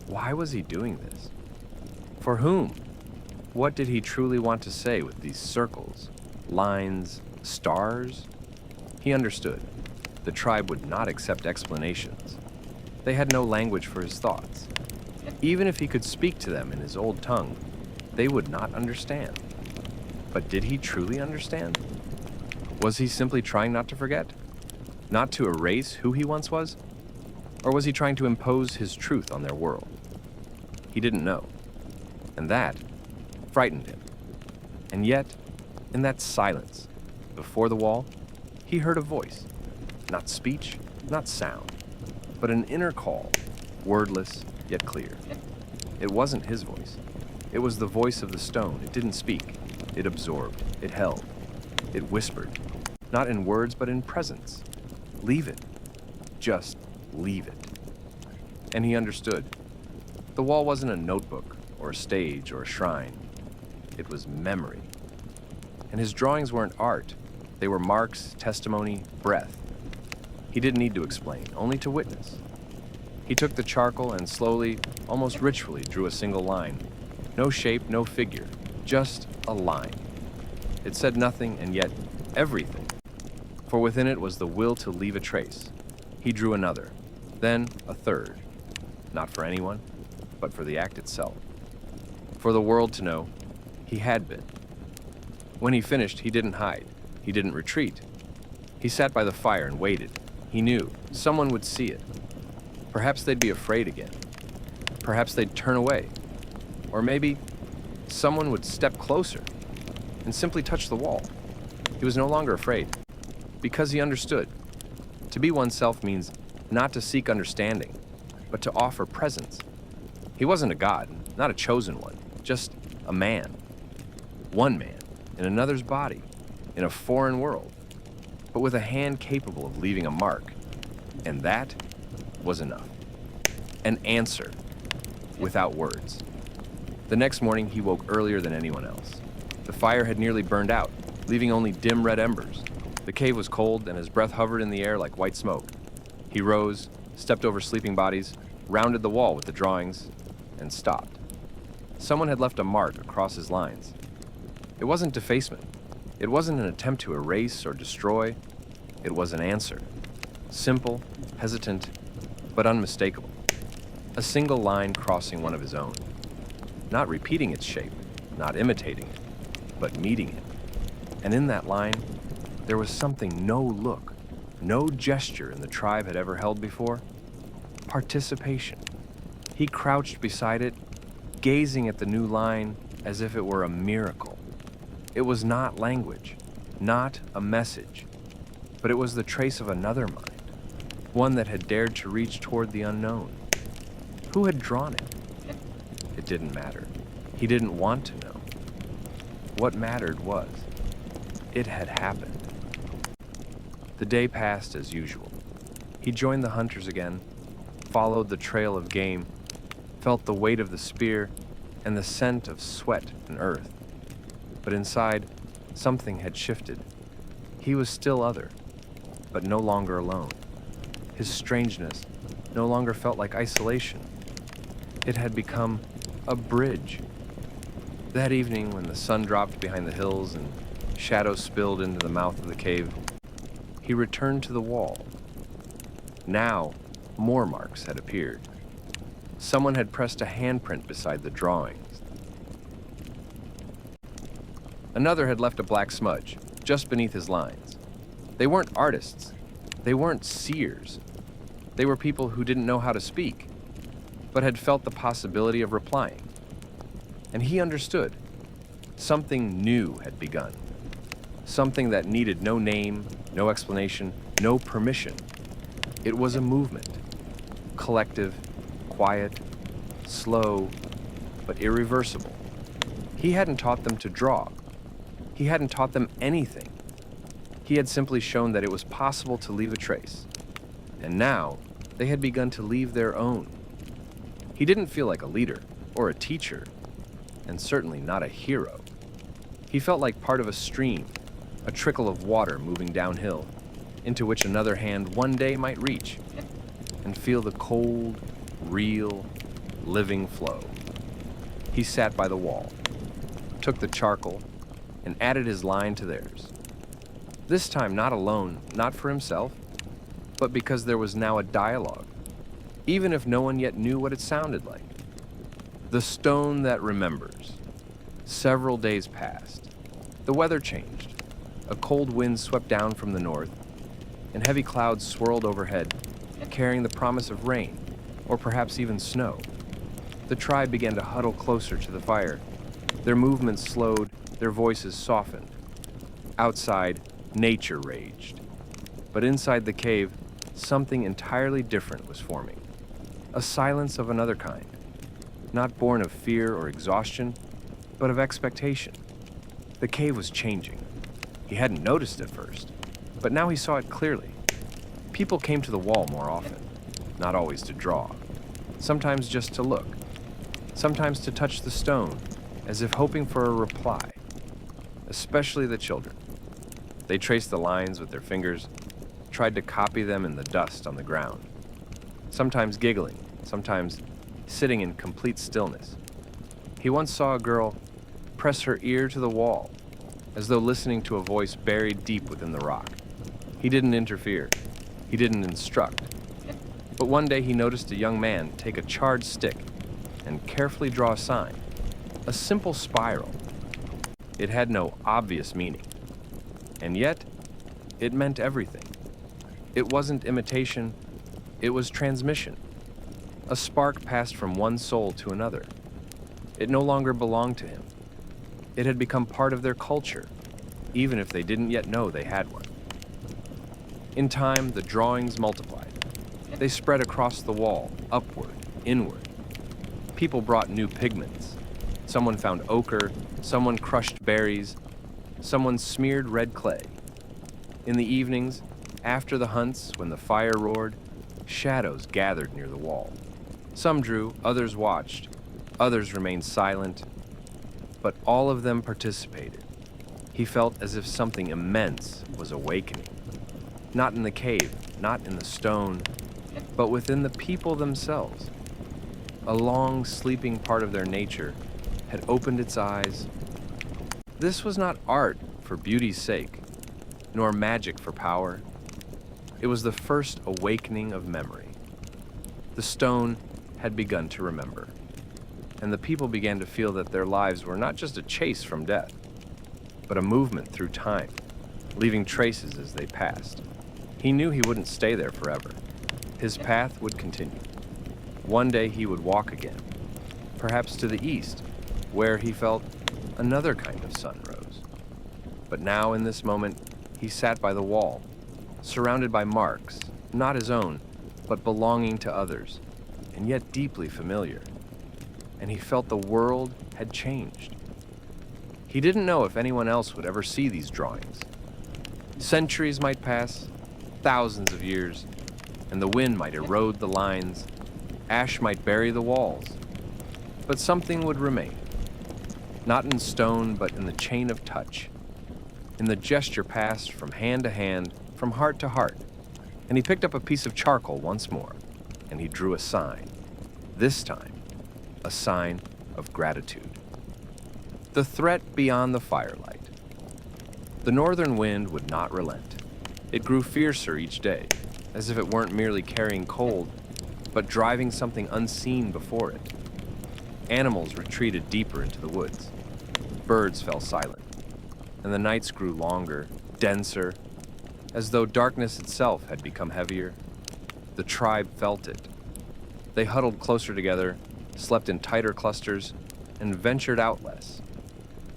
Speaker 1: Why was he doing this? For whom? What did he truly want to say with these circles, lines, stars? He understood. The tribe would not accept explanations. They had no language for his thoughts. Even if he could speak to them in his old tongue, they would not understand. But did he truly understand? Was he simply trying not to forget? Not to erase who he once was? Or was he trying to impose his truth on their world? He didn't know. And that frightened him. And yet, in that silence, before the wall, he heard a voice. Not speech, not sound, but an inner call, wordless yet clear. It wasn't his voice. It was the voice of the stone. It didn't speak. It absorbed. It held. It whispered. Not in words, but in presence. Leave it. Just leave it. And he understood. The wall wasn't a notebook, or a stage, or a shrine. It was memory. And his drawings weren't art. They were marks, testimony, breath. He didn't need to explain, only to witness. He took the charcoal and slowly, almost ritually, drew a single line. No shape, no figure, just a line. It said nothing and yet everything, for within it was the will to leave a trace. He drew another, then a third, not for anyone, but for the act itself. For the world to know he had been. When he finished, he didn't hide. He didn't retreat. He sat by the fire and waited. He knew someone would see it. Perhaps they'd be afraid again. Perhaps they'd turn away. Or maybe someone would step closer and simply touch the wall. He was no longer afraid, because he understood. To be oneself means not to seek understanding, but to offer presence. He wasn't a god, not a chosen one, just a man. One man, in another's body, in a foreign world, but with a hand capable of leaving a mark. And that was enough. An answer, without words. The next morning, he woke earlier than anyone else. The fire had nearly burned out, leaving only dim red embers. The cave was cold, and his breath hovered in the air like white smoke. He rose, stepped over sleeping bodies, rounded the wall with the drawings, and stopped. Someone had left a mark across his lines. It wasn't defacement. It wasn't an attempt to erase or destroy. It was an answer. Simple, hesitant, but unmistakable. A single line crossing one of his own. Not repeating its shape, not imitating it, but meeting it. And in that line, there was something no look, no gesture in the tribe had ever held before. Participation. He crouched beside it, gazing at the new line as if it were a miracle. It was not language, not a message, but it was the trace of another mind, one that had dared to reach toward the unknown. Who had drawn it? It didn't matter. He didn't want to know. What mattered was, it had happened. The day passed as usual. He joined the hunters again, followed the trail of game, felt the weight of the spear and the scent of sweat and earth. But inside, something had shifted. He was still other, but no longer alone. His strangeness no longer felt like isolation. It had become a bridge. That evening, when the sun dropped behind the hills and shadows spilled into the mouth of the cave, he returned to the wall. Now, more marks had appeared. Someone had pressed a handprint beside the drawings. Another had left a black smudge just beneath his lines. They weren't artists. They weren't seers. They were people who didn't know how to speak, but had felt the possibility of replying. And he understood. Something new had begun. Something that needed no name, no explanation, no permission. It was a movement. Collective, quiet, slow, but irreversible. He hadn't taught them to draw. He hadn't taught them anything. He had simply shown that it was possible to leave a trace. And now, they had begun to leave their own. He didn't feel like a leader or a teacher, and certainly not a hero. He felt like part of a stream, a trickle of water moving downhill, into which another hand one day might reach and feel the cold, real, living flow. He sat by the wall, took the charcoal, and added his line to theirs. This time not alone, not for himself, but because there was now a dialogue, even if no one yet knew what it sounded like. The stone that remembers. Several days passed. The weather changed. A cold wind swept down from the north, and heavy clouds swirled overhead, carrying the promise of rain, or perhaps even snow. The tribe began to huddle closer to the fire. Their movements slowed, their voices softened. Outside, nature raged. But inside the cave, something entirely different was forming. A silence of another kind, not born of fear or exhaustion, but of expectation. The cave was changing. He hadn't noticed at first, but now he saw it clearly. People came to the wall more often, not always to draw, sometimes just to look, sometimes to touch the stone, as if hoping for a reply, especially the children. They traced the lines with their fingers, tried to copy them in the dust on the ground, sometimes giggling, sometimes sitting in complete stillness. He once saw a girl press her ear to the wall, as though listening to a voice buried deep within the rock. He didn't interfere. He didn't instruct. But one day he noticed a young man take a charred stick and carefully draw a sign, a simple spiral. It had no obvious meaning, and yet it meant everything. It wasn't imitation, it was transmission. A spark passed from one soul to another. It no longer belonged to him. It had become part of their culture, even if they didn't yet know they had one. In time, the drawings multiplied. They spread across the wall, upward, inward. People brought new pigments. Someone found ochre, someone crushed berries, someone smeared red clay. In the evenings, after the hunts, when the fire roared, shadows gathered near the wall. Some drew, others watched, others remained silent, but all of them participated. He felt as if something immense was awakening. Not in the cave, not in the stone, but within the people themselves. A long, sleeping part of their nature had opened its eyes. This was not art for beauty's sake, nor magic for power. It was the first awakening of memory. The stone had begun to remember, and the people began to feel that their lives were not just a chase from death, but a movement through time, leaving traces as they passed. He knew he wouldn't stay there forever. His path would continue. One day he would walk again, perhaps to the east, where he felt another kind of sun rose. But now, in this moment, he sat by the wall, surrounded by marks, not his own, but belonging to others, and yet deeply familiar. And he felt the world had changed. He didn't know if anyone else would ever see these drawings. Centuries might pass, thousands of years, and the wind might erode the lines, ash might bury the walls, but something would remain. Not in stone, but in the chain of touch, in the gesture passed from hand to hand, from heart to heart. And he picked up a piece of charcoal once more, and he drew a sign. This time, a sign of gratitude. The threat beyond the firelight. The northern wind would not relent. It grew fiercer each day, as if it weren't merely carrying cold, but driving something unseen before it. Animals retreated deeper into the woods. Birds fell silent, and the nights grew longer, denser, as though darkness itself had become heavier. The tribe felt it. They huddled closer together, slept in tighter clusters, and ventured out less.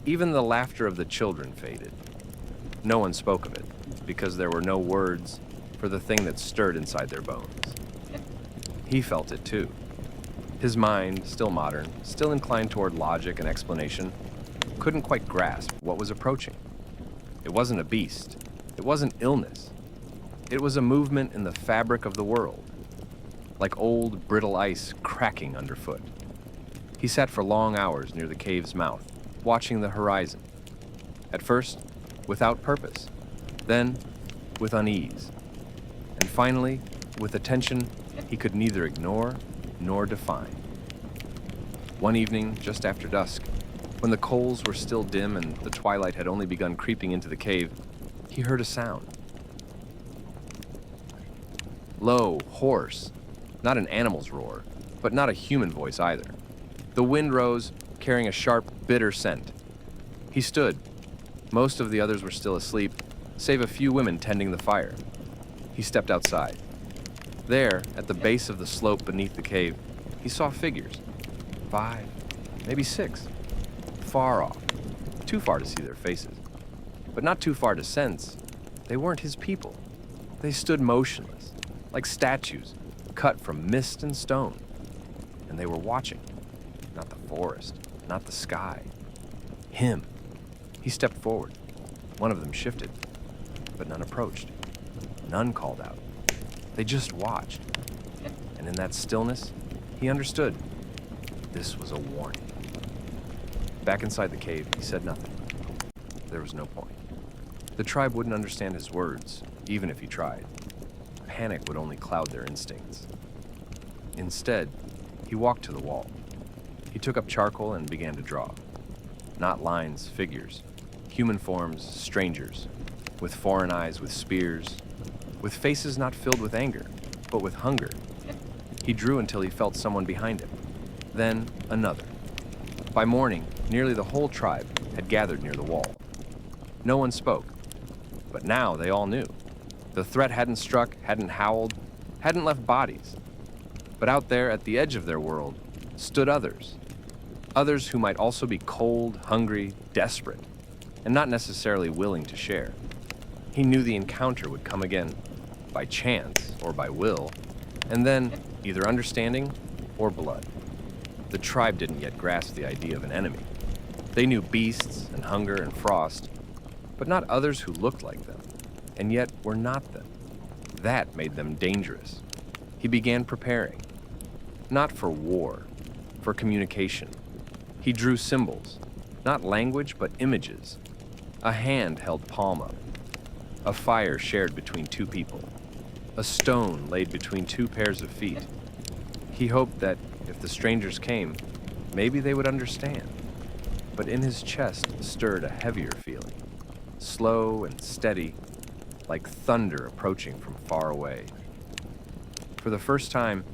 Speaker 1: Even the laughter of the children faded. No one spoke of it, because there were no words for the thing that stirred inside their bones. He felt it too. His mind, still modern, still inclined toward logic and explanation, couldn't quite grasp what was approaching. It wasn't a beast. It wasn't illness. It was a movement in the fabric of the world, like old, brittle ice cracking underfoot. He sat for long hours near the cave's mouth, watching the horizon. At first, without purpose, then with unease, and finally, with a tension he could neither ignore nor define. One evening, just after dusk, when the coals were still dim and the twilight had only begun creeping into the cave, he heard a sound. Low, hoarse, not an animal's roar, but not a human voice either. The wind rose, carrying a sharp, bitter scent. He stood, Most of the others were still asleep, save a few women tending the fire. He stepped outside. There, at the base of the slope beneath the cave, he saw figures. 5, maybe 6. Far off. Too far to see their faces. But not too far to sense they weren't his people. They stood motionless, like statues, cut from mist and stone. And they were watching. Not the forest, not the sky. Him. He stepped forward. One of them shifted, but none approached. None called out. They just watched. And in that stillness, he understood. This was a warning. Back inside the cave, he said nothing. There was no point. The tribe wouldn't understand his words, even if he tried. Panic would only cloud their instincts. Instead, he walked to the wall. He took up charcoal and began to draw. Not lines, figures. Human forms, strangers. With foreign eyes, with spears. With faces not filled with anger, but with hunger. He drew until he felt someone behind him. Then another. By morning, nearly the whole tribe had gathered near the wall. No one spoke. But now they all knew. The threat hadn't struck, hadn't howled, hadn't left bodies. But out there at the edge of their world stood others. Others who might also be cold, hungry, desperate, and not necessarily willing to share. He knew the encounter would come again, by chance or by will, and then either understanding or blood. The tribe didn't yet grasp the idea of an enemy. They knew beasts and hunger and frost, but not others who looked like them, and yet were not them. That made them dangerous. He began preparing, not for war, for communication. He drew symbols, not language, but images. A hand held palm up, a fire shared between two people, a stone laid between two pairs of feet. He hoped that if the strangers came, maybe they would understand. But in his chest stirred a heavier feeling, slow and steady, like thunder approaching from far away. For the first time,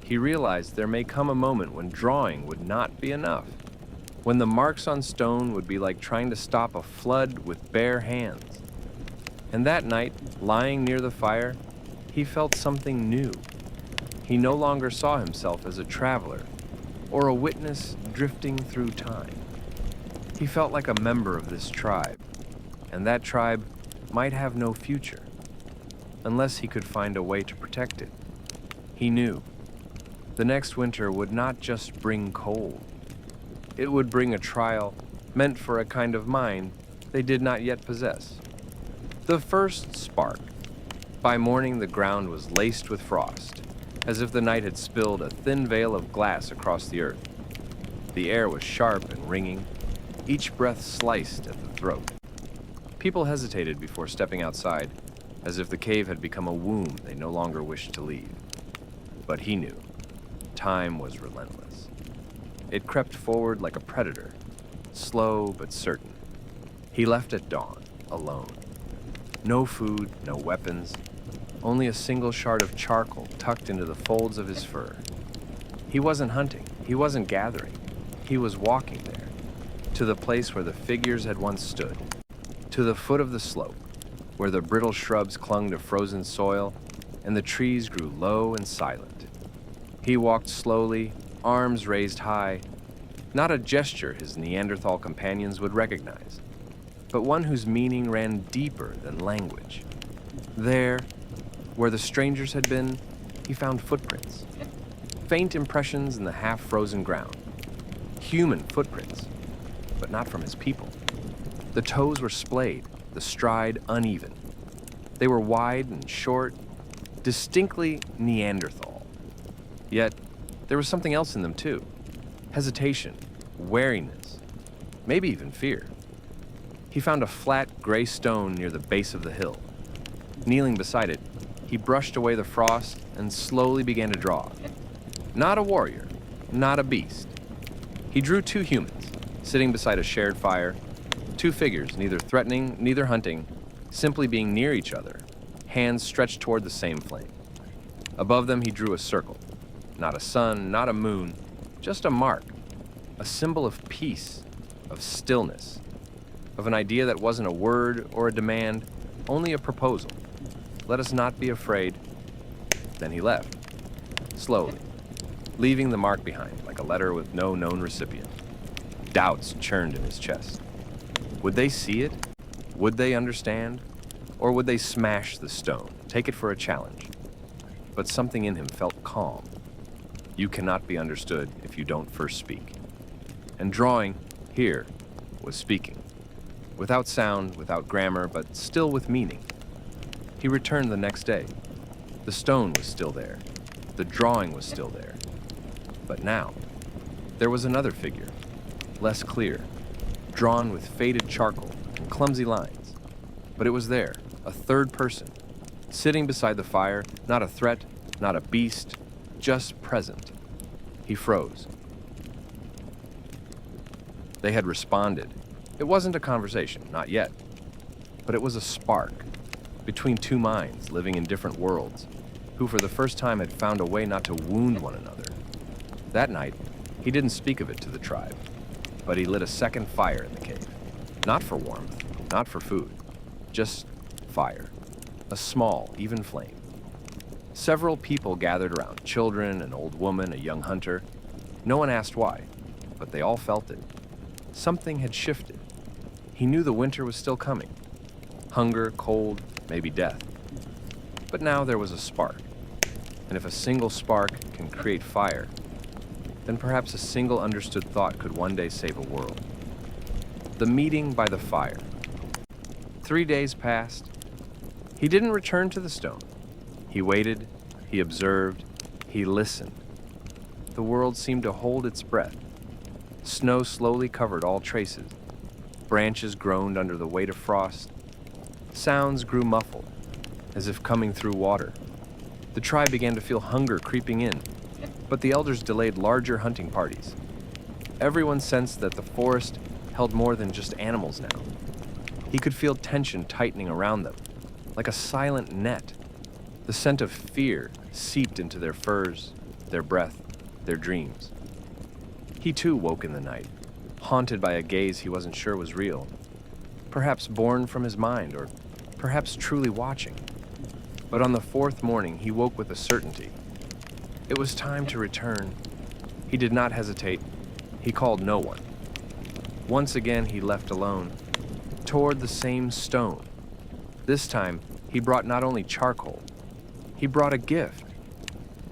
Speaker 1: he realized there may come a moment when drawing would not be enough, when the marks on stone would be like trying to stop a flood with bare hands. And that night, lying near the fire, he felt something new. He no longer saw himself as a traveler or a witness drifting through time. He felt like a member of this tribe, and that tribe might have no future unless he could find a way to protect it. He knew the next winter would not just bring cold. It would bring a trial meant for a kind of mind they did not yet possess. The first spark. By morning, the ground was laced with frost, as if the night had spilled a thin veil of glass across the earth. The air was sharp and ringing, each breath sliced at the throat. People hesitated before stepping outside, as if the cave had become a womb they no longer wished to leave. But he knew. Time was relentless. It crept forward like a predator, slow but certain. He left at dawn, alone. No food, no weapons, only a single shard of charcoal tucked into the folds of his fur. He wasn't hunting, he wasn't gathering. He was walking there, to the place where the figures had once stood, to the foot of the slope, where the brittle shrubs clung to frozen soil and the trees grew low and silent. He walked slowly, arms raised high, not a gesture his Neanderthal companions would recognize, but one whose meaning ran deeper than language. There, where the strangers had been, he found footprints, faint impressions in the half-frozen ground. Human footprints, but not from his people. The toes were splayed, the stride uneven. They were wide and short, distinctly Neanderthal. Yet, there was something else in them too. Hesitation, wariness, maybe even fear. He found a flat, gray stone near the base of the hill. Kneeling beside it, he brushed away the frost and slowly began to draw. Not a warrior, not a beast. He drew two humans, sitting beside a shared fire, two figures, neither threatening, neither hunting, simply being near each other, hands stretched toward the same flame. Above them he drew a circle. Not a sun, not a moon, just a mark, a symbol of peace, of stillness. of an idea that wasn't a word or a demand, only a proposal. Let us not be afraid. Then he left, slowly, leaving the mark behind like a letter with no known recipient. Doubts churned in his chest. Would they see it? Would they understand? Or would they smash the stone, take it for a challenge? But something in him felt calm. You cannot be understood if you don't first speak. And drawing, here, was speaking. Without sound, without grammar, but still with meaning. He returned the next day. The stone was still there. The drawing was still there. But now, there was another figure, less clear, drawn with faded charcoal and clumsy lines. But it was there, a third person, sitting beside the fire, not a threat, not a beast, just present. He froze. They had responded. It wasn't a conversation, not yet. But it was a spark between two minds living in different worlds, who for the first time had found a way not to wound one another. That night, he didn't speak of it to the tribe, but he lit a second fire in the cave. Not for warmth, not for food, just fire. A small, even flame. Several people gathered around, children, an old woman, a young hunter. No one asked why, but they all felt it. Something had shifted. He knew the winter was still coming. Hunger, cold, maybe death. But now there was a spark. And if a single spark can create fire, then perhaps a single understood thought could one day save a world. The meeting by the fire. 3 days passed. He didn't return to the stone. He waited, he observed, he listened. The world seemed to hold its breath. Snow slowly covered all traces. Branches groaned under the weight of frost. Sounds grew muffled, as if coming through water. The tribe began to feel hunger creeping in, but the elders delayed larger hunting parties. Everyone sensed that the forest held more than just animals now. He could feel tension tightening around them, like a silent net. The scent of fear seeped into their furs, their breath, their dreams. He too woke in the night, haunted by a gaze he wasn't sure was real. Perhaps born from his mind, or perhaps truly watching. But on the fourth morning, he woke with a certainty. It was time to return. He did not hesitate. He called no one. Once again, he left alone, toward the same stone. This time, he brought not only charcoal, he brought a gift.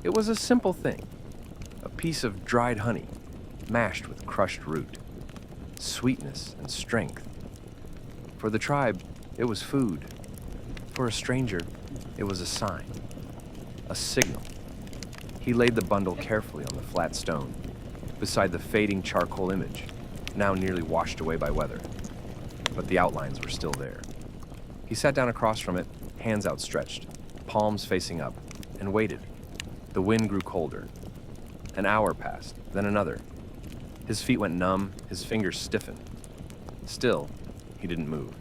Speaker 1: It was a simple thing, a piece of dried honey, mashed with crushed root, sweetness and strength. For the tribe, it was food. For a stranger, it was a sign, a signal. He laid the bundle carefully on the flat stone, beside the fading charcoal image, now nearly washed away by weather. But the outlines were still there. He sat down across from it, hands outstretched, palms facing up, and waited. The wind grew colder. An hour passed, then another. His feet went numb, his fingers stiffened. Still, he didn't move.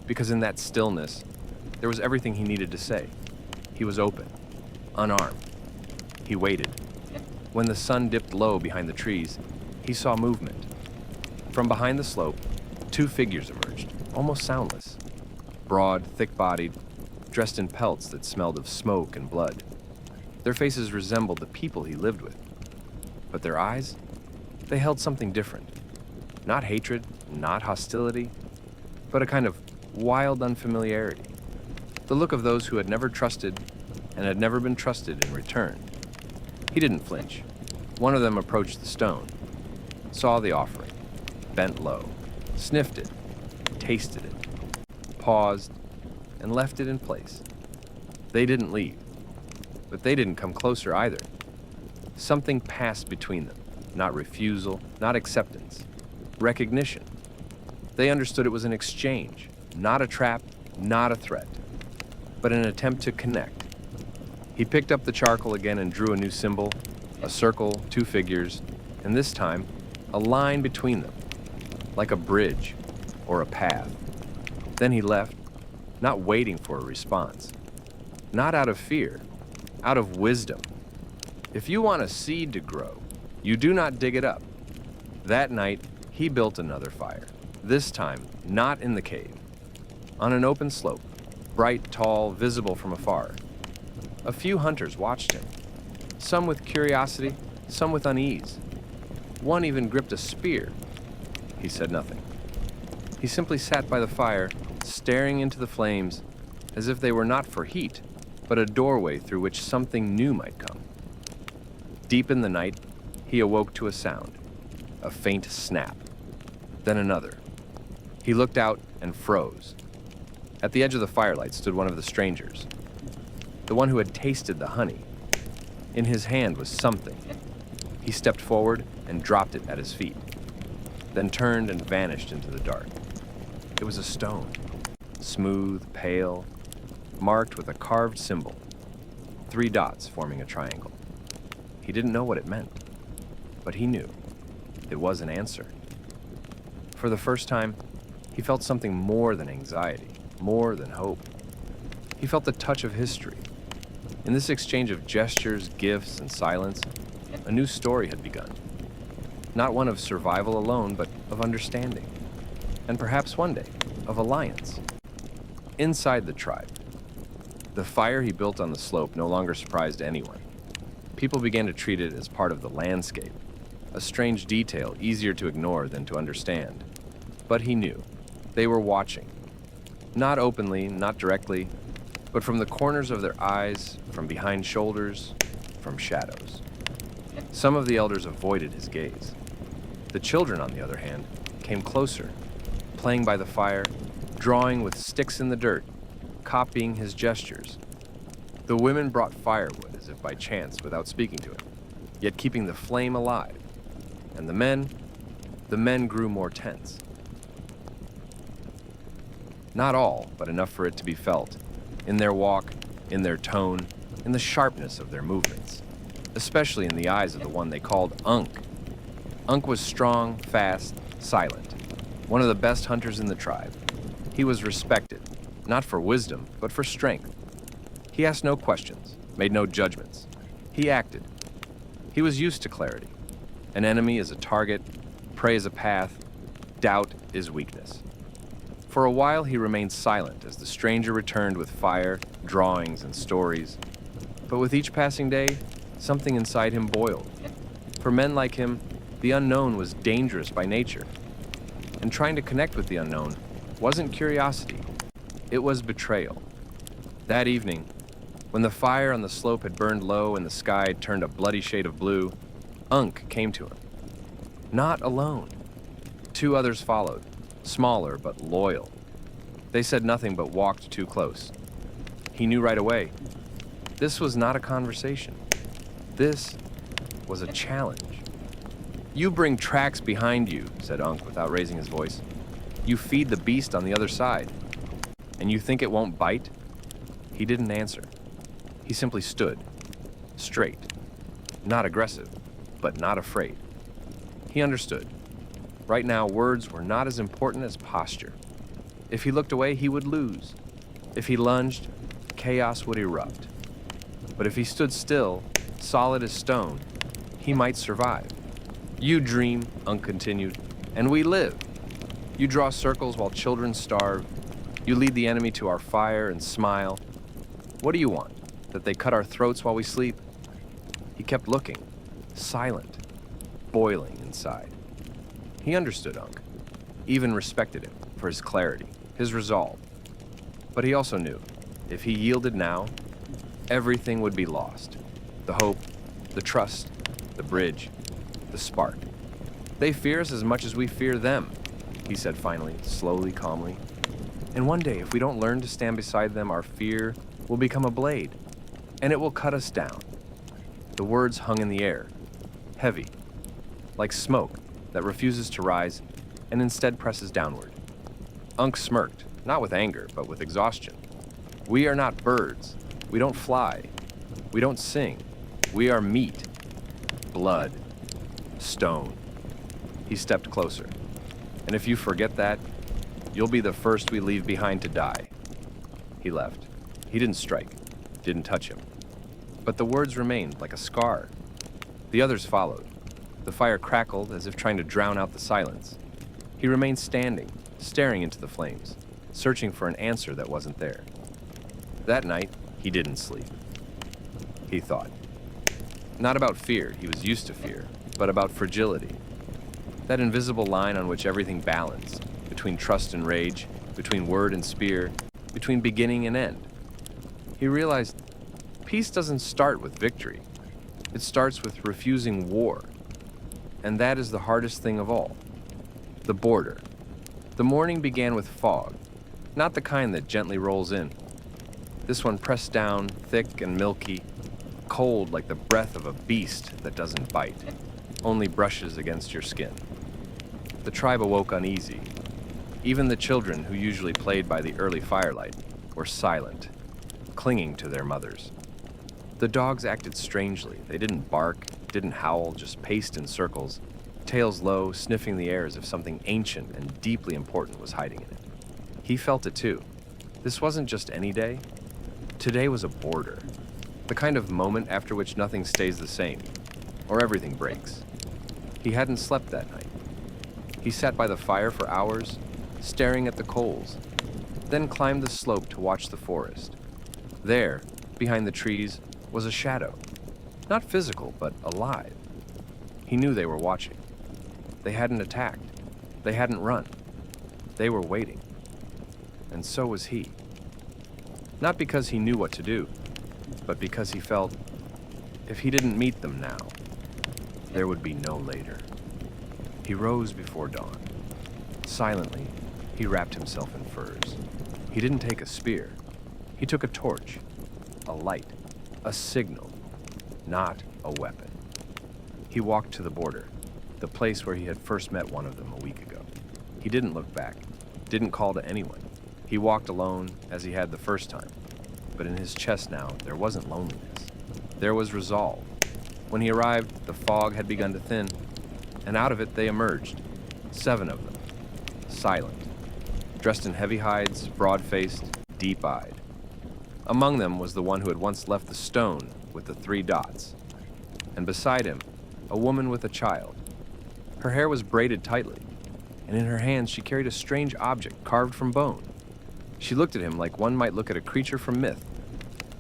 Speaker 1: Because in that stillness, there was everything he needed to say. He was open, unarmed. He waited. When the sun dipped low behind the trees, he saw movement. From behind the slope, 2 figures emerged, almost soundless. Broad, thick-bodied, dressed in pelts that smelled of smoke and blood. Their faces resembled the people he lived with. But their eyes? They held something different. Not hatred, not hostility, but a kind of wild unfamiliarity. The look of those who had never trusted and had never been trusted in return. He didn't flinch. One of them approached the stone, saw the offering, bent low, sniffed it, tasted it, paused, and left it in place. They didn't leave, but they didn't come closer either. Something passed between them, not refusal, not acceptance, recognition. They understood it was an exchange, not a trap, not a threat, but an attempt to connect. He picked up the charcoal again and drew a new symbol, a circle, 2 figures, and this time, a line between them, like a bridge or a path. Then he left, not waiting for a response, not out of fear, out of wisdom. If you want a seed to grow, you do not dig it up. That night, he built another fire, This time, not in the cave. On an open slope, bright, tall, visible from afar. A few hunters watched him, some with curiosity, some with unease. One even gripped a spear. He said nothing. He simply sat by the fire, staring into the flames, as if they were not for heat, but a doorway through which something new might come. Deep in the night, he awoke to a sound, a faint snap, then another. He looked out and froze. At the edge of the firelight stood one of the strangers, the one who had tasted the honey. In his hand was something. He stepped forward and dropped it at his feet, then turned and vanished into the dark. It was a stone, smooth, pale, marked with a carved symbol, 3 dots forming a triangle. He didn't know what it meant, but he knew it was an answer. For the first time, he felt something more than anxiety, more than hope. He felt the touch of history. In this exchange of gestures, gifts, and silence, a new story had begun. Not one of survival alone, but of understanding. And perhaps one day, of alliance. Inside the tribe, the fire he built on the slope no longer surprised anyone. People began to treat it as part of the landscape, a strange detail easier to ignore than to understand. But he knew. They were watching. Not openly, not directly, but from the corners of their eyes, from behind shoulders, from shadows. Some of the elders avoided his gaze. The children, on the other hand, came closer, playing by the fire, drawing with sticks in the dirt, copying his gestures. The women brought firewood as if by chance without speaking to him, yet keeping the flame alive. And the men grew more tense. Not all, but enough for it to be felt, in their walk, in their tone, in the sharpness of their movements, especially in the eyes of the one they called Unk. Unk was strong, fast, silent, one of the best hunters in the tribe. He was respected, not for wisdom, but for strength. He asked no questions, made no judgments. He acted. He was used to clarity. An enemy is a target, prey is a path, doubt is weakness. For a while he remained silent as the stranger returned with fire, drawings, and stories. But with each passing day, something inside him boiled. For men like him, the unknown was dangerous by nature. And trying to connect with the unknown wasn't curiosity, it was betrayal. That evening, when the fire on the slope had burned low and the sky had turned a bloody shade of blue, Unk came to him. Not alone. 2 others followed, smaller but loyal. They said nothing but walked too close. He knew right away. This was not a conversation. This was a challenge. "You bring tracks behind you," said Unk without raising his voice. "You feed the beast on the other side. And you think it won't bite?" He didn't answer. He simply stood, straight, not aggressive, but not afraid. He understood. Right now, words were not as important as posture. If he looked away, he would lose. If he lunged, chaos would erupt. But if he stood still, solid as stone, he might survive. "You dream," Unk continued, "and we live. You draw circles while children starve. You lead the enemy to our fire and smile. What do you want? That they cut our throats while we sleep?" He kept looking, silent, boiling inside. He understood Unk, even respected him for his clarity, his resolve. But he also knew, if he yielded now, everything would be lost. The hope, the trust, the bridge, the spark. "They fear us as much as we fear them," he said finally, slowly, calmly. "And one day, if we don't learn to stand beside them, our fear will become a blade, and it will cut us down." The words hung in the air, heavy, like smoke that refuses to rise and instead presses downward. Unk smirked, not with anger, but with exhaustion. "We are not birds. We don't fly. We don't sing. We are meat, blood, stone." He stepped closer. "And if you forget that, you'll be the first we leave behind to die." He left. He didn't strike, didn't touch him. But the words remained like a scar. The others followed. The fire crackled as if trying to drown out the silence. He remained standing, staring into the flames, searching for an answer that wasn't there. That night, he didn't sleep. He thought. Not about fear, he was used to fear, but about fragility. That invisible line on which everything balanced, between trust and rage, between word and spear, between beginning and end. He realized peace doesn't start with victory. It starts with refusing war. And that is the hardest thing of all. The border. The morning began with fog, not the kind that gently rolls in. This one pressed down, thick and milky, cold like the breath of a beast that doesn't bite, only brushes against your skin. The tribe awoke uneasy. Even the children, who usually played by the early firelight, were silent, clinging to their mothers. The dogs acted strangely. They didn't bark, didn't howl, just paced in circles, tails low, sniffing the air as if something ancient and deeply important was hiding in it. He felt it too. This wasn't just any day. Today was a border, the kind of moment after which nothing stays the same, or everything breaks. He hadn't slept that night. He sat by the fire for hours, staring at the coals, then climbed the slope to watch the forest. There, behind the trees, was a shadow. Not physical, but alive. He knew they were watching. They hadn't attacked. They hadn't run. They were waiting. And so was he. Not because he knew what to do, but because he felt if he didn't meet them now, there would be no later. He rose before dawn. Silently, he wrapped himself in furs. He didn't take a spear. He took a torch, a light, a signal, not a weapon. He walked to the border, the place where he had first met one of them a week ago. He didn't look back, didn't call to anyone. He walked alone as he had the first time, but in his chest now there wasn't loneliness. There was resolve. When he arrived, the fog had begun to thin, and out of it they emerged, 7 of them, silent, dressed in heavy hides, broad-faced, deep-eyed. Among them was the one who had once left the stone with the 3 dots, and beside him, a woman with a child. Her hair was braided tightly, and in her hands she carried a strange object carved from bone. She looked at him like one might look at a creature from myth.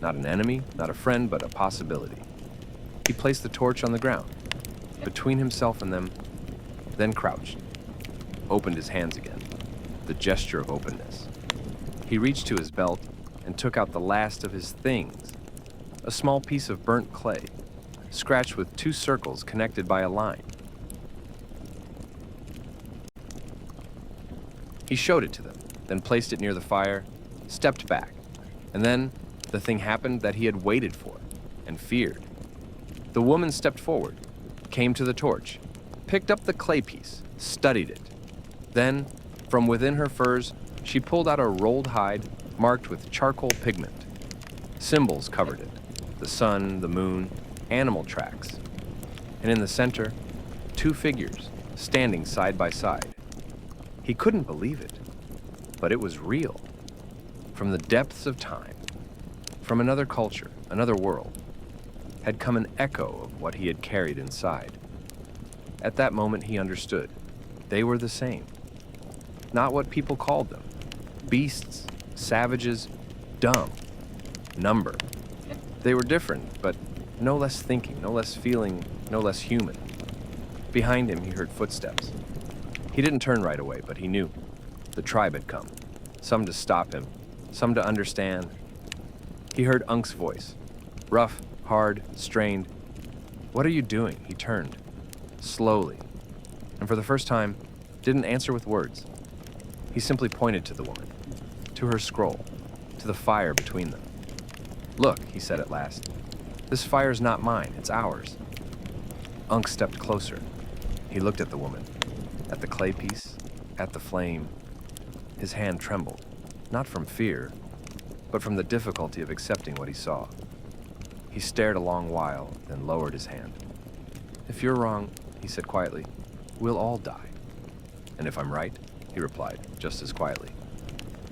Speaker 1: Not an enemy, not a friend, but a possibility. He placed the torch on the ground, between himself and them, then crouched, opened his hands again, the gesture of openness. He reached to his belt and took out the last of his things, a small piece of burnt clay, scratched with 2 circles connected by a line. He showed it to them, then placed it near the fire, stepped back, and then the thing happened that he had waited for and feared. The woman stepped forward, came to the torch, picked up the clay piece, studied it. Then, from within her furs, she pulled out a rolled hide marked with charcoal pigment. Symbols covered it: the sun, the moon, animal tracks. And in the center, 2 figures standing side by side. He couldn't believe it, but it was real. From the depths of time, from another culture, another world, had come an echo of what he had carried inside. At that moment, he understood. They were the same. Not what people called them. Beasts, savages, dumb, number. They were different, but no less thinking, no less feeling, no less human. Behind him, he heard footsteps. He didn't turn right away, but he knew. The tribe had come. Some to stop him, some to understand. He heard Unk's voice. Rough, hard, strained. "What are you doing?" He turned, slowly, and for the first time, didn't answer with words. He simply pointed to the woman, to her scroll, to the fire between them. "Look," he said at last. "This fire's not mine, it's ours." Unk stepped closer. He looked at the woman, at the clay piece, at the flame. His hand trembled, not from fear, but from the difficulty of accepting what he saw. He stared a long while, then lowered his hand. "If you're wrong," he said quietly, "we'll all die." "And if I'm right," he replied, just as quietly,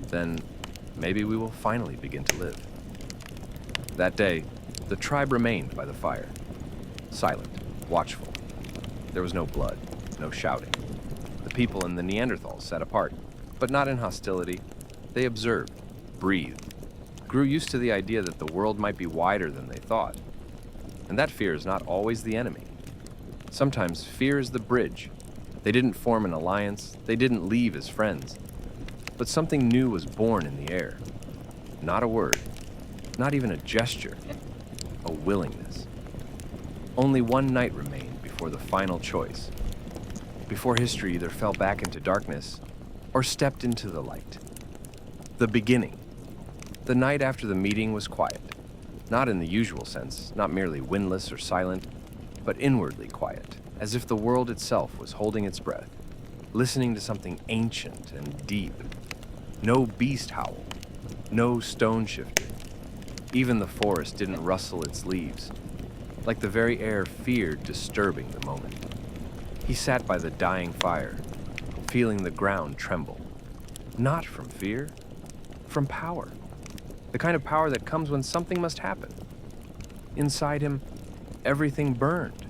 Speaker 1: "then maybe we will finally begin to live." That day, the tribe remained by the fire, silent, watchful. There was no blood, no shouting. The people and the Neanderthals sat apart, but not in hostility. They observed, breathed, grew used to the idea that the world might be wider than they thought. And that fear is not always the enemy. Sometimes fear is the bridge. They didn't form an alliance, they didn't leave as friends. But something new was born in the air. Not a word, not even a gesture, a willingness. Only one night remained before the final choice, before history either fell back into darkness or stepped into the light. The beginning. The night after the meeting was quiet, not in the usual sense, not merely windless or silent, but inwardly quiet, as if the world itself was holding its breath, listening to something ancient and deep. No beast howl, no stone shifted. Even the forest didn't rustle its leaves, like the very air feared disturbing the moment. He sat by the dying fire, feeling the ground tremble. Not from fear, from power. The kind of power that comes when something must happen. Inside him, everything burned.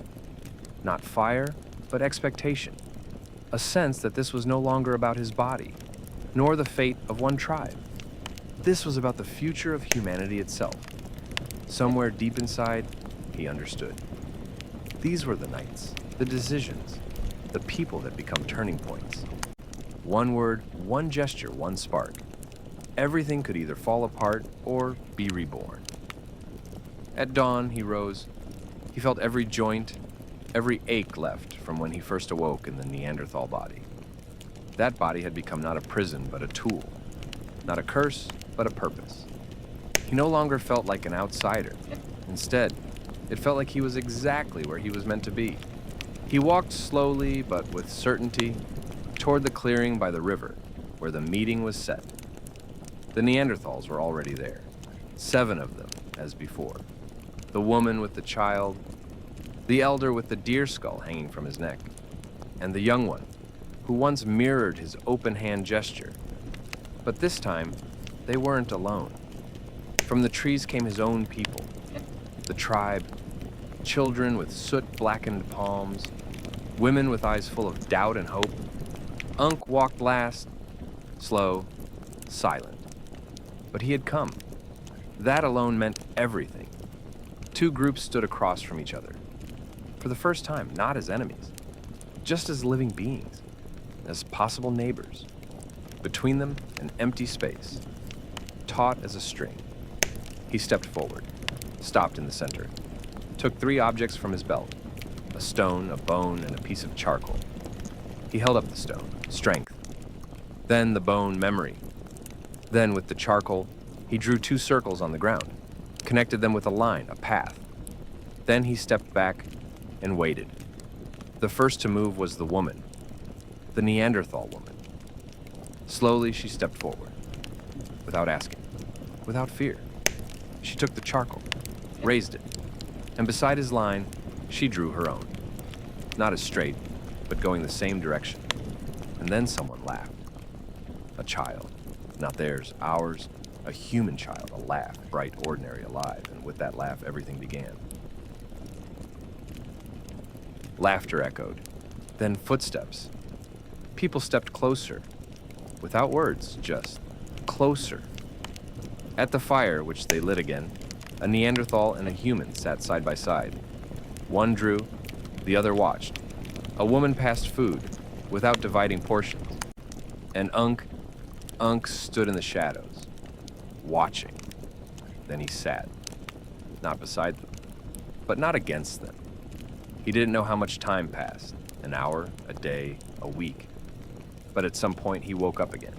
Speaker 1: Not fire, but expectation. A sense that this was no longer about his body, nor the fate of one tribe. This was about the future of humanity itself. Somewhere deep inside, he understood. These were the nights, the decisions, the people that become turning points. One word, one gesture, one spark. Everything could either fall apart or be reborn. At dawn, he rose. He felt every joint, every ache left from when he first awoke in the Neanderthal body. That body had become not a prison, but a tool. Not a curse, but a purpose. He no longer felt like an outsider. Instead, it felt like he was exactly where he was meant to be. He walked slowly, but with certainty, toward the clearing by the river, where the meeting was set. The Neanderthals were already there, 7 of them, as before. The woman with the child, the elder with the deer skull hanging from his neck, and the young one, who once mirrored his open hand gesture. But this time, they weren't alone. From the trees came his own people, the tribe, children with soot-blackened palms, women with eyes full of doubt and hope. Unk walked last, slow, silent. But he had come. That alone meant everything. 2 groups stood across from each other. For the first time, not as enemies, just as living beings, as possible neighbors. Between them, an empty space, taut as a string. He stepped forward, stopped in the center, took 3 objects from his belt, a stone, a bone, and a piece of charcoal. He held up the stone, strength. Then the bone, memory. Then, with the charcoal, he drew 2 circles on the ground, connected them with a line, a path. Then he stepped back and waited. The first to move was the woman, the Neanderthal woman. Slowly, she stepped forward, without asking, without fear. She took the charcoal, raised it, and beside his line, she drew her own. Not as straight, but going the same direction. And then someone laughed. A child. Not theirs, ours, a human child, a laugh, bright, ordinary, alive, and with that laugh, everything began. Laughter echoed, then footsteps. People stepped closer, without words, just closer. At the fire, which they lit again, a Neanderthal and a human sat side by side. One drew, the other watched. A woman passed food, without dividing portions, and Unk stood in the shadows, watching. Then he sat, not beside them, but not against them. He didn't know how much time passed, an hour, a day, a week. But at some point he woke up again,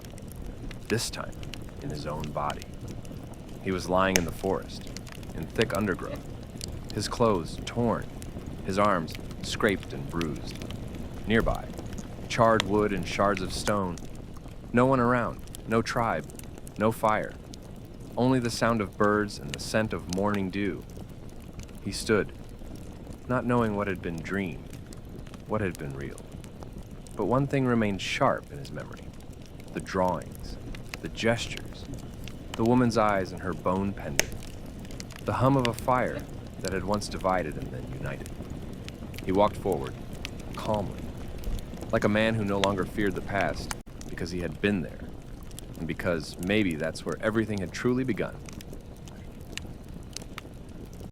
Speaker 1: this time in his own body. He was lying in the forest, in thick undergrowth, his clothes torn, his arms scraped and bruised. Nearby, charred wood and shards of stone. No one around, no tribe, no fire. Only the sound of birds and the scent of morning dew. He stood, not knowing what had been dreamed, what had been real. But one thing remained sharp in his memory. The drawings, the gestures, the woman's eyes and her bone pendant, the hum of a fire that had once divided and then united. He walked forward, calmly, like a man who no longer feared the past because he had been there, and because maybe that's where everything had truly begun.